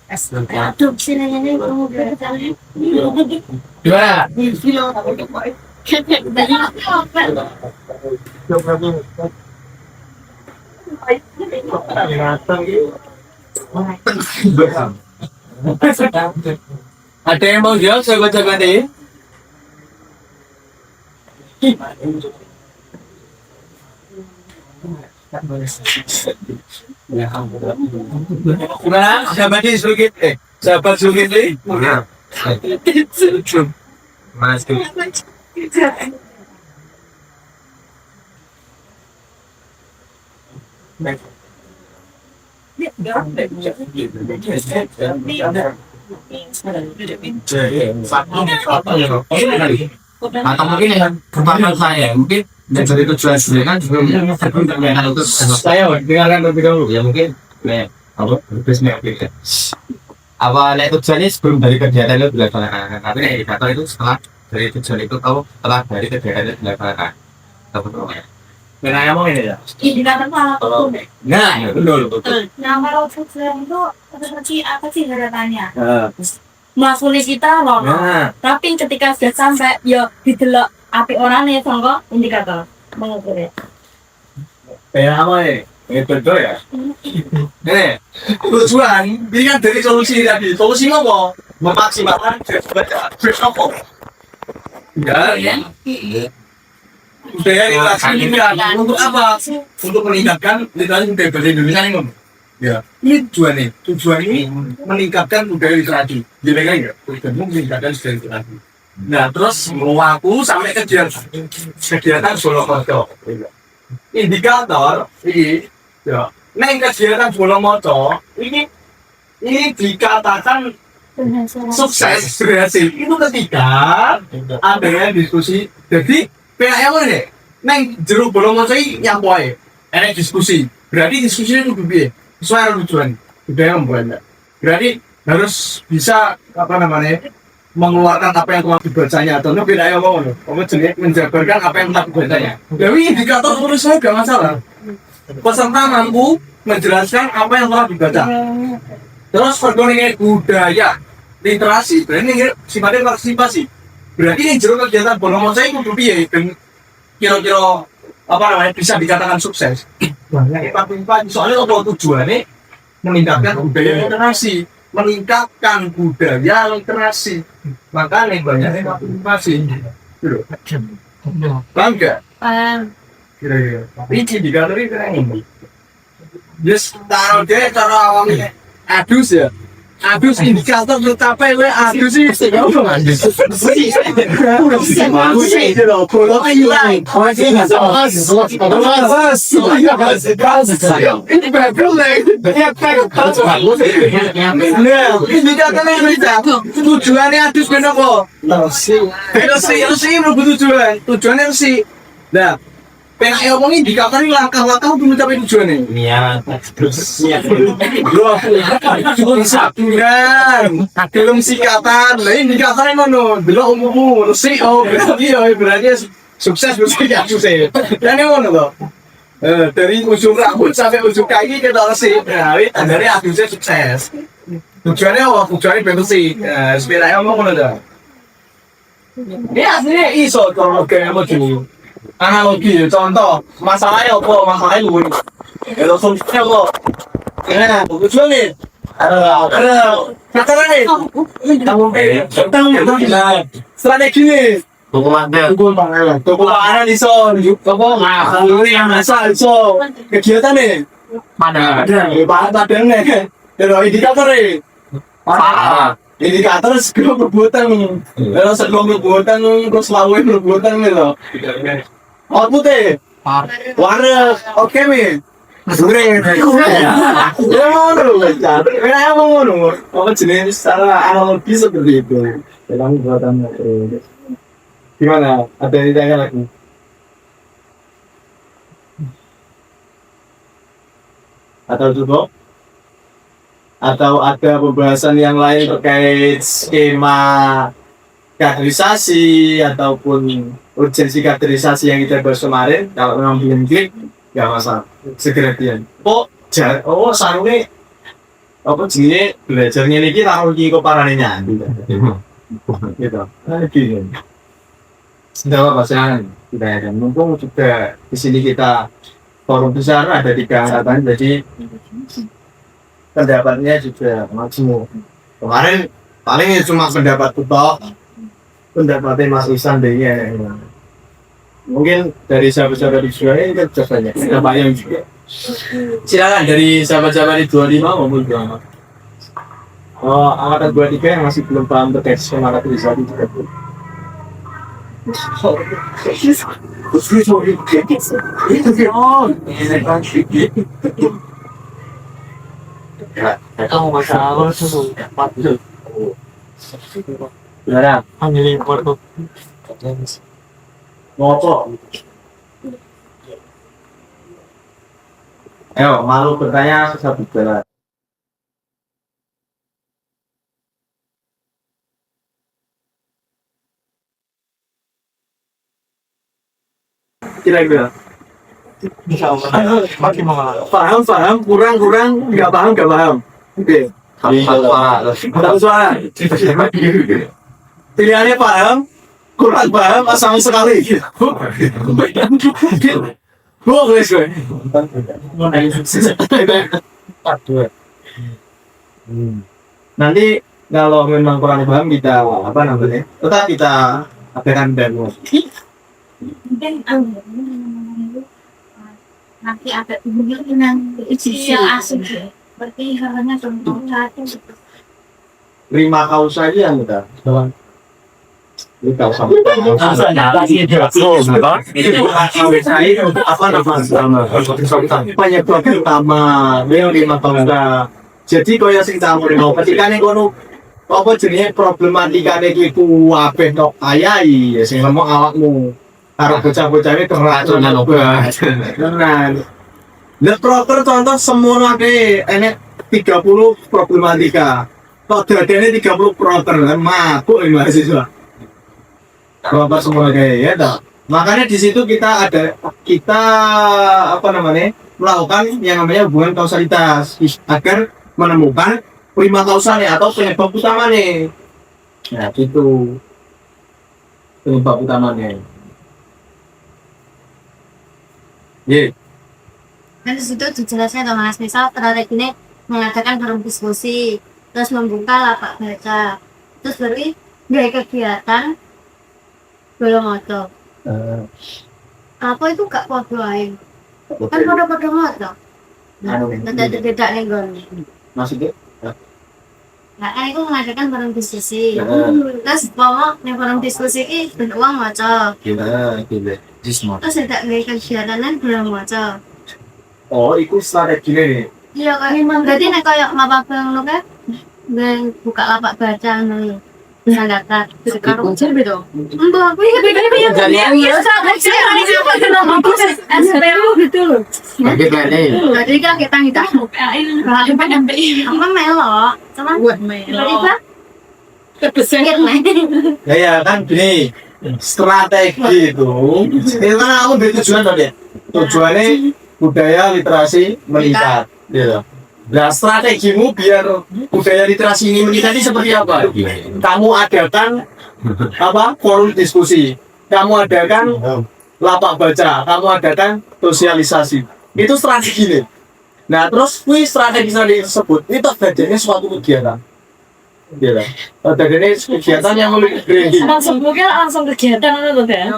Ada yang mau jawab sobat-sobat ini? Gimana? Sahabat ini sedikit, sahabat sedikit nih. Mana? Mas tuh. Atau mungkin yang pertama saya mungkin dari tujuan sendiri kan sebelum terminal itu Saya dengarkan lebih dahulu. ya mungkin apa bisnis kita apa tujuannya sebelum dari kegiatan itu dilaksanakan tapi indikator itu setelah dari tujuan itu tahu setelah dari kegiatan itu dilaksanakan betul ya. Benar yang mau ini ya? Indikator itu alat ukur deh. Nah, betul. Nah, kalau tujuan itu apa sih catatannya? Maksudnya kita loh. Nah, Tapi ketika sudah sampai, ya didelok api orangnya sangka indikator mengukur ya. kayak apa ya? Itu ya. Nih, tujuan ini kan dari solusi tadi. Solusi apa? Memaksimalkan apa? Ya. Budaya literasi ini untuk apa? Untuk meningkatkan literasi budaya bahasa Indonesia ini ngomong. Ya, ini tujuan ini meningkatkan budaya literasi. Jadi kan ya, tujuanmu meningkatkan budaya literasi. Nah, terus mau aku sampai kegiatan Solo Moco. Indikator ini, ya, neng kegiatan Solo Moco ini dikatakan sukses berhasil itu ketika adanya diskusi. Jadi PAM ini neng jeruk bolong moci yang boy enak diskusi berarti diskusinya itu biaya sesuai tujuan budaya membuatnya berarti harus bisa apa namanya mengeluarkan apa yang telah dibacanya atau no beda ya mau jenis menjabarkan apa yang telah dibacanya jadi indikator menurut saya gak masalah peserta mampu menjelaskan apa yang telah dibaca terus pergolongan budaya literasi berarti sifatnya partisipasi berarti yang jeruk kegiatan bolong saya itu biaya dan kira-kira apa namanya bisa dikatakan sukses banyak partisipasi soalnya apa tujuannya meningkatkan budaya literasi meningkatkan budaya literasi makanya banyaknya partisipasi gitu paham gak? Kira-kira ini indikator ini kira ini yes taruh dia cara awalnya adus ya adus indikator tercapai gue adus sih tujuannya adus kenapa? tujuannya sih nah pengen ngomongin indikator ini langkah-langkah untuk mencapai tujuannya Niat belum sikatan lah indikatornya mana belum umum sih berarti sukses ya sukses dan yang mana tuh dari ujung rambut sampai ujung kaki kita sih dari adusnya sukses tujuannya apa tujuannya bentuk sih sepedanya mau mana dah ini aslinya iso kalau kayak mau analogi contoh masalahnya apa masalahnya lu kalau solusinya apa gimana tujuannya ada katakan strategi nih toko mana iso toko yang asal iso kegiatan nih mana padahal nih kalau indikator nih indikator segera perbuatan kalau sebelum perbuatan terus lawan perbuatan nih loh outputnya warna oke nih ya mau apa jenis secara analogi seperti itu dalam perbuatan Gimana? Ada yang ditanya lagi? Atau cukup? Atau ada pembahasan yang lain terkait skema kaderisasi ataupun urgensi kaderisasi yang kita bahas kemarin? Kalau memang belum klik, nggak masalah. Segera dia. Sarungnya apa jenisnya belajarnya ini kita taruh di koparannya nyandi. Gitu. Nah, gini. Tidak apa-apa, silakan. Tidak ada. Mumpung juga di sini kita forum besar ada 3 angkatan, jadi pendapatnya juga maksimum. Kemarin paling cuma pendapat toh, pendapatnya Mas Isan deh ya. Mungkin dari sahabat-sahabat di Surabaya kan juga banyak. Ada yang juga. Silakan dari sahabat-sahabat di 25 maupun 24. Oh, angkatan 23 yang masih belum paham terkait skema kaderisasi juga. Kamu masalah tuh dapat Benar. ambil impor tuh. Ngopo? Ayo, malu bertanya satu jalan. Kira-kira Makin mengalah. paham, kurang, nggak paham. Oke. Satu suara. Pilihannya paham, kurang paham, sama sekali. Boleh gue. Nanti kalau memang kurang paham kita apa namanya? Tetap kita adakan demo. Mungkin nanti ada mungkin yang isinya asing berarti halnya contoh satu 5 kaus saja yang kita. Ini kaus sama. Apa namanya? Penyebab utama yang 5 kaus. Jadi kau yang sing tamu mau ketika nih kono apa jenisnya problematika nih ku apa nok ayai ya sing ngomong awakmu. Karo bocah-bocah ini keracunan obat. Tenan. The proper contoh semua ke enek 30 problematika. Kok dadane 30 proper mabuk ini mahasiswa. Proper semua kayak ya toh. Makanya di situ kita apa namanya? Melakukan yang namanya hubungan kausalitas agar menemukan prima kausalnya atau penyebab utamanya. Nah, gitu. Penyebab utamanya. Iya. Kan di situ dijelaskan tuh Mas, misal terhadap ini mengadakan forum diskusi, terus membuka lapak baca, terus baru dari kegiatan belum moto. Apa itu gak podo aja? Kan podo-podo moto. Tidak beda nih gue. Maksudnya? Nah, kan itu mengadakan forum diskusi. Terus bawa nih forum diskusi ini beruang moto. Gila. Terus tidak dari kegiatan belum moto. Oh, itu strategi nih. Iya kan, berarti nek kayak mapa bang lo kan, dan buka lapak baca nih, bisa daftar. Sekarang ujian bedo. Mbak, aku ingat iya sama saya ada siapa yang nama aku SPU gitu loh. Jadi kan kita kita apa melo, sama tiba-tiba kebesangan Ya kan gini, strategi itu kan aku beri tujuan tadi. Tujuannya budaya literasi meningkat. Gitu. Nah, strategimu biar budaya literasi ini meningkat ini seperti apa? Kamu adakan apa? Forum diskusi. Kamu adakan lapak baca. Kamu adakan sosialisasi. Itu strategi nih. Nah, terus strategi tersebut itu badannya suatu kegiatan. Gitu. Badannya kegiatan yang memiliki langsung kegiatan itu ya.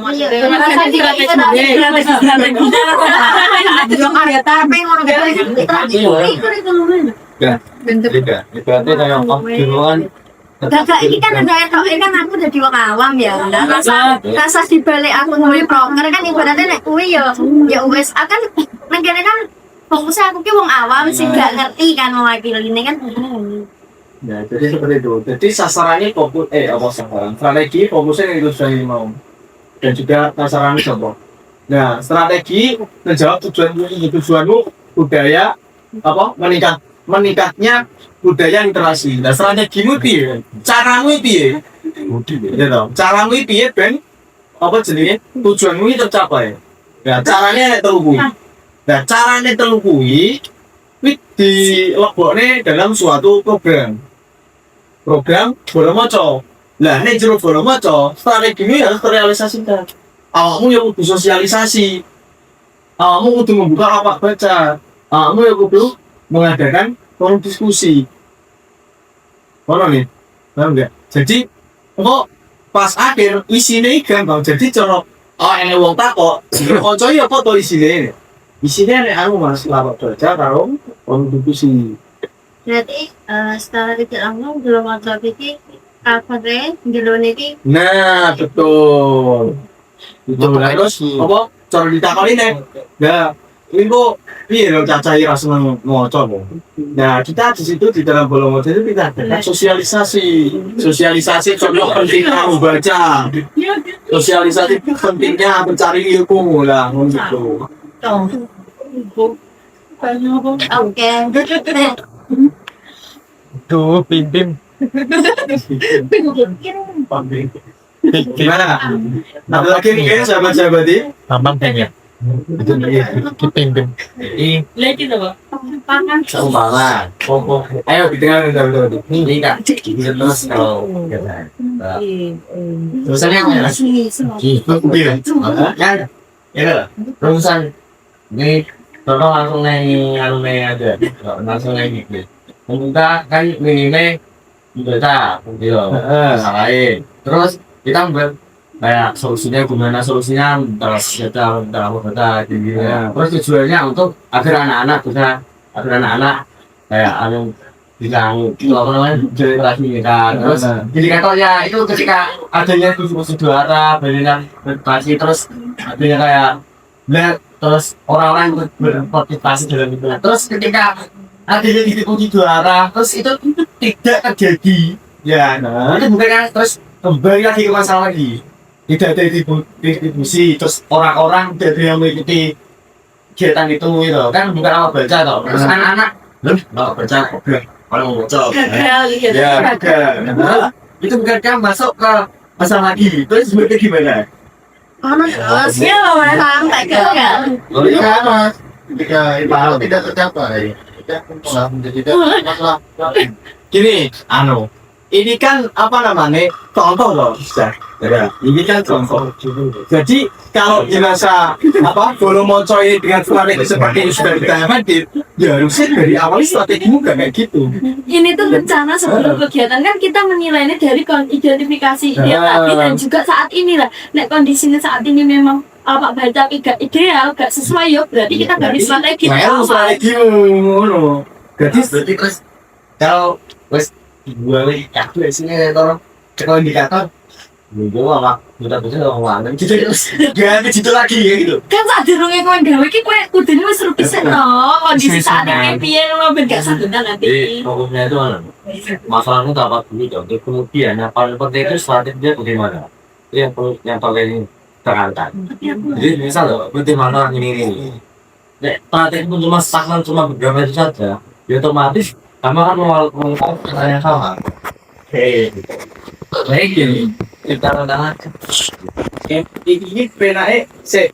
Berarti kayak duluan. Kakak ini kan aku jadi wong awam ya. Rasa dibalik aku nulis proker kan ibaratnya nek kuwi ya wis akan negara kan fokusnya aku ki wong awam sih gak ngerti kan mewakili ini kan. Ya, jadi seperti itu. Jadi sasarannya fokus apa sasaran? Strategi fokusnya yang itu sudah mau. dan juga sasaran sopo. Nah, strategi menjawab tujuanmu budaya apa meningkatnya budaya literasi. Nah, strategimu piye? Caramu piye? Ya toh. Caramu piye ben apa jenenge tujuanmu itu tercapai. Nah, caranya nek telu kuwi. Nah, caranya telu kuwi dilebokne dalam suatu program. Program Boromoco. Lah, nek jero Boromoco, strategimu harus terrealisasikan. Awakmu ya kudu sosialisasi. Awakmu kudu membuka lapak baca. Awakmu ya kudu mengadakan forum diskusi. Ono nih, paham enggak? Jadi, kok pas akhir isine gampang. Jadi cara ene wong takok, kanca ya apa to isine? Isine nek anu Mas lapak baca karo forum diskusi. Berarti setelah tidak langsung belum ada iki cover-e jelone iki Nah, betul. Itu terus apa? Cara ditakoni nek. Nah, ini kok piye lho cacai ra seneng maca kok. Nah, kita di situ di dalam Bolomoco itu kita adakan sosialisasi contoh pentingnya membaca. Sosialisasi pentingnya mencari ilmu lah gitu. oke. Tuh, pimpin. Gimana? Ada lagi mungkin sahabat-sahabat ini? Bambang pengen. Itu dia. Pimpin. Lagi tuh, Pak. Pakan. Sumbangan. Ayo di tengah sahabat-sahabat. Ini kak. Terus kalau terusannya apa ya? Ya, Terusan. Ini Toto langsung aja. Langsung gitu. Kita kan ini baca gitu. Salahin. Terus kita buat kayak solusinya terus kita dalam kota gitu ya. Terus tujuannya untuk agar anak-anak kayak bilang itu apa namanya generasi kita. Terus jadi katanya itu ketika adanya kursi juara banyak berpartisipasi terus adanya kayak lihat terus orang-orang ikut berpartisipasi dalam itu. Terus ketika adanya kursi juara terus itu tidak terjadi. Ya, itu bukan kan terus kembali lagi ke masalah lagi. Tidak ada distribusi, terus orang-orang tidak ada yang mengikuti kegiatan itu gitu. Kan bukan apa baca toh. Terus anak-anak nggak baca kalau mau baca. Ya, gagal. Itu bukan kan masuk ke masalah lagi. Terus sebenarnya gimana? Terusnya sampai ke Iya, Mas. Ketika itu tidak tercapai, tidak masalah. Gini, ini kan apa namanya contoh loh, ya. Ini kan contoh. Jadi kalau dirasa apa Bolomoco ini dengan strategi seperti yang sudah kita amati, ya harusnya dari awal strategimu gak kayak gitu. Ini tuh rencana sebelum kegiatan kan kita menilainya dari identifikasi dia tadi dan juga saat ini lah. Nek kondisinya saat ini memang apa baca gak ideal, gak sesuai ya berarti kita ganti strategi. Nah, strategimu, Jadi terus kalau wes dua lagi kartu sini orang kalau indikator gue malah udah bisa ngomong gitu terus ganti situ lagi ya gitu Kan saat durunge kowe gawe iki kowe kudune wis rugi sik no. Kondisi saat ini piye lo ben gak sadar nanti. jadi fokusnya itu mana masalahnya tak apa dulu dong kemudian yang paling penting itu strateginya bagaimana itu yang paling terangkat jadi misal loh bagaimana ini strategi pun cuma stagnan cuma beberapa itu saja ya otomatis kamu kan mau pertanyaan sama baik gini kita rendah ini penake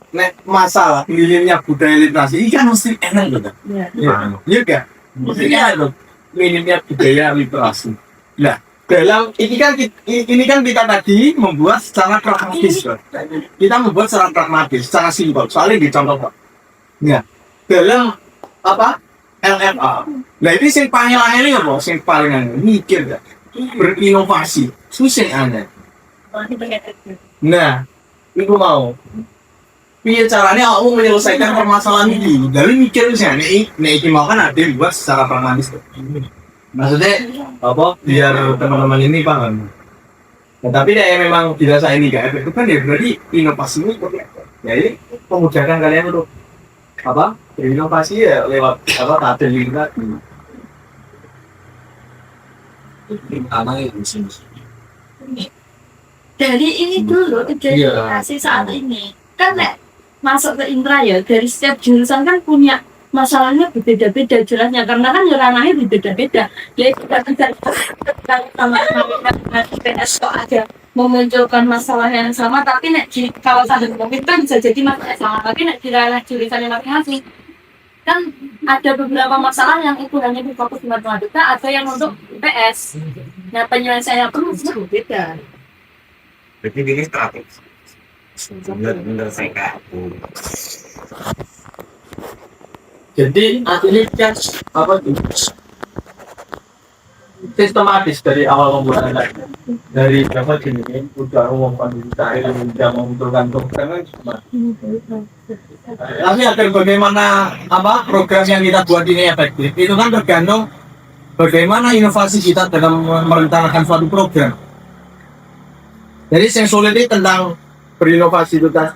nek masalah minimnya budaya literasi ini kan mesti enak gitu. Iya kan? Mesti kan loh minimnya budaya literasi. Nah, dalam ini kan kita tadi membuat secara pragmatis, kita membuat secara pragmatis, secara simpel. Soalnya dicontoh Pak. Nah, dalam apa LFA. Nah ini sing paling aneh apa? Sing paling aneh mikir gak? Berinovasi, susah aneh. Nah, itu mau. Piye caranya kamu menyelesaikan permasalahan ini? Dari mikir sih nek iki mau kan ada buat secara pragmatis. Maksudnya apa? Biar teman-teman ini paham. Nah, tapi ya memang dirasa ini gak efektif kan ya berarti inovasi ini seperti apa? Ya ini memudahkan kalian untuk apa? Berinovasi ya lewat apa tabel ini tadi. pertama itu sini dari ini dulu identifikasi saat ini kan nek masuk ke intra ya dari setiap jurusan kan punya masalahnya berbeda-beda jelasnya karena kan ranahnya berbeda-beda jadi kita sama IPS kok ada memunculkan masalah yang sama tapi nek di kawasan mungkin kan bisa jadi masalah yang sama tapi nek di ranah jurusan yang masing-masing kan ada beberapa masalah yang ukurannya berfokus di matematika ada yang untuk IPS nah penyelesaiannya pun berbeda. Berarti ini strategi. Bener-bener saya kaku. Jadi akhirnya kan apa tuh sistematis dari awal pembuatan dari berapa gini udah umumkan kita yang membutuhkan program tapi agar bagaimana apa program yang kita buat ini efektif itu kan tergantung bagaimana inovasi kita dalam merencanakan suatu program. Jadi yang sulit itu tentang berinovasi itu kan.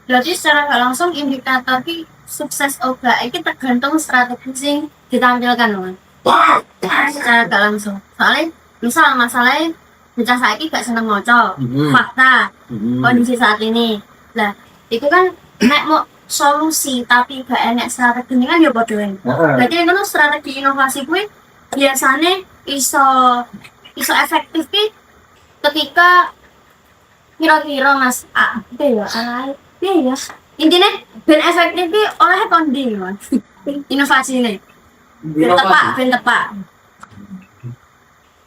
Berarti secara nggak langsung indikator sukses oga ini tergantung strategi sing ditampilkan loh. Secara nggak langsung. Soalnya misal masalahnya bocah saiki gak seneng ngoco, fakta, kondisi saat ini. Lah, itu kan nek mau solusi tapi gak enak strategi ini kan ya bodohin. Berarti itu strategi inovasi gue biasanya iso efektif ketika kira-kira mas ya intinya ben efektif oleh kondi mas inovasi ini ben tepak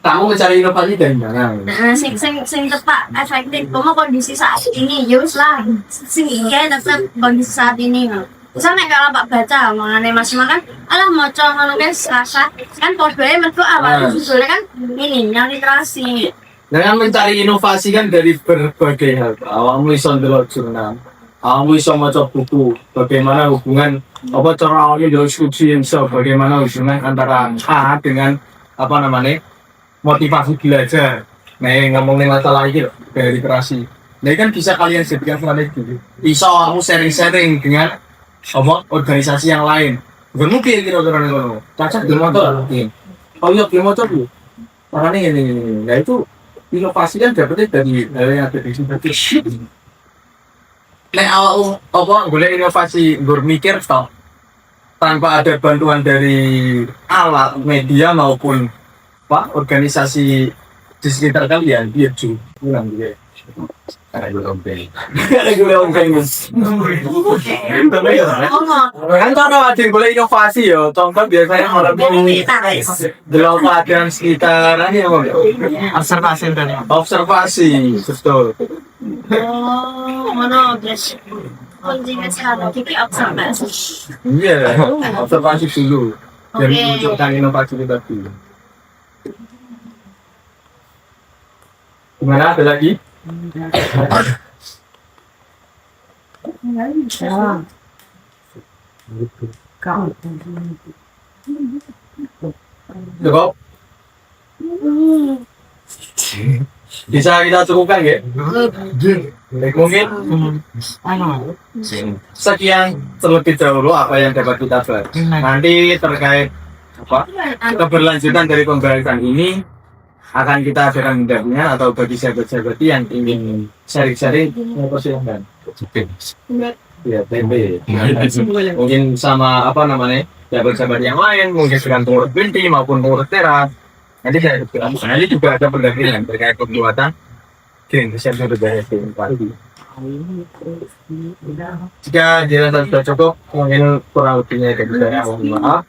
Kamu mencari inovasi dari mana? nah sing tepak efektif kamu kondisi saat ini ya wis lah sing iki tetep kondisi saat ini no. Misalnya kalau Pak baca mengenai Mas Ima kan alah moco ngono guys rasa kan kodenya mergo awal judulnya kan ini yang literasi. Dengan mencari inovasi kan dari berbagai hal. Awalmu iso ndelok jurnal, awalmu iso maca buku, bagaimana hubungan apa cara awalnya ndelok skripsi iso bagaimana hubungan antara A dengan apa namanya motivasi belajar. Nah, ngomongin masalah ini loh, dari literasi. Nah, kan bisa kalian jadikan strategi. Iso kamu sharing-sharing dengan apa organisasi yang lain. Bukan mungkin kira-kira ngono. Cacat di motor mungkin. Oh iya di motor tuh. Makanya ini. Nah itu inovasi kan dapetnya dari yang ada di sini. Nek awal apa boleh inovasi bermikir toh tanpa ada bantuan dari alat media maupun apa organisasi di sekitar kalian dia juga bilang dia. Karena gue ombeng. Karena gue ombeng. Kan kalau ada boleh inovasi ya, contoh biasanya orang dalam keadaan sekitar ini observasi, betul. Oh, mana guys? Kuncinya strategi observasi. Iya, observasi dulu. Dan munculkan inovasi kita dulu. Gimana ada lagi? Cukup? Bisa kita cukupkan ya? Mungkin sekian terlebih dahulu apa yang dapat kita bahas. Nanti terkait apa keberlanjutan dari pembahasan ini akan kita adakan hendaknya atau bagi sahabat-sahabat yang ingin sharing-sharing silahkan. Ya, tempe. Mungkin sama apa namanya sahabat-sahabat yang lain, mungkin dengan pengurus binti maupun pengurus teras. Nanti juga ada pendampingan terkait pembuatan desain berbahaya pagi. Jika dirasa sudah cukup, mungkin kurang lebihnya dari saya mohon maaf.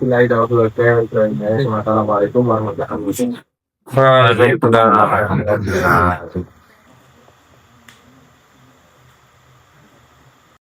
Assalamualaikum warahmatullahi wabarakatuh. Waalaikumsalam.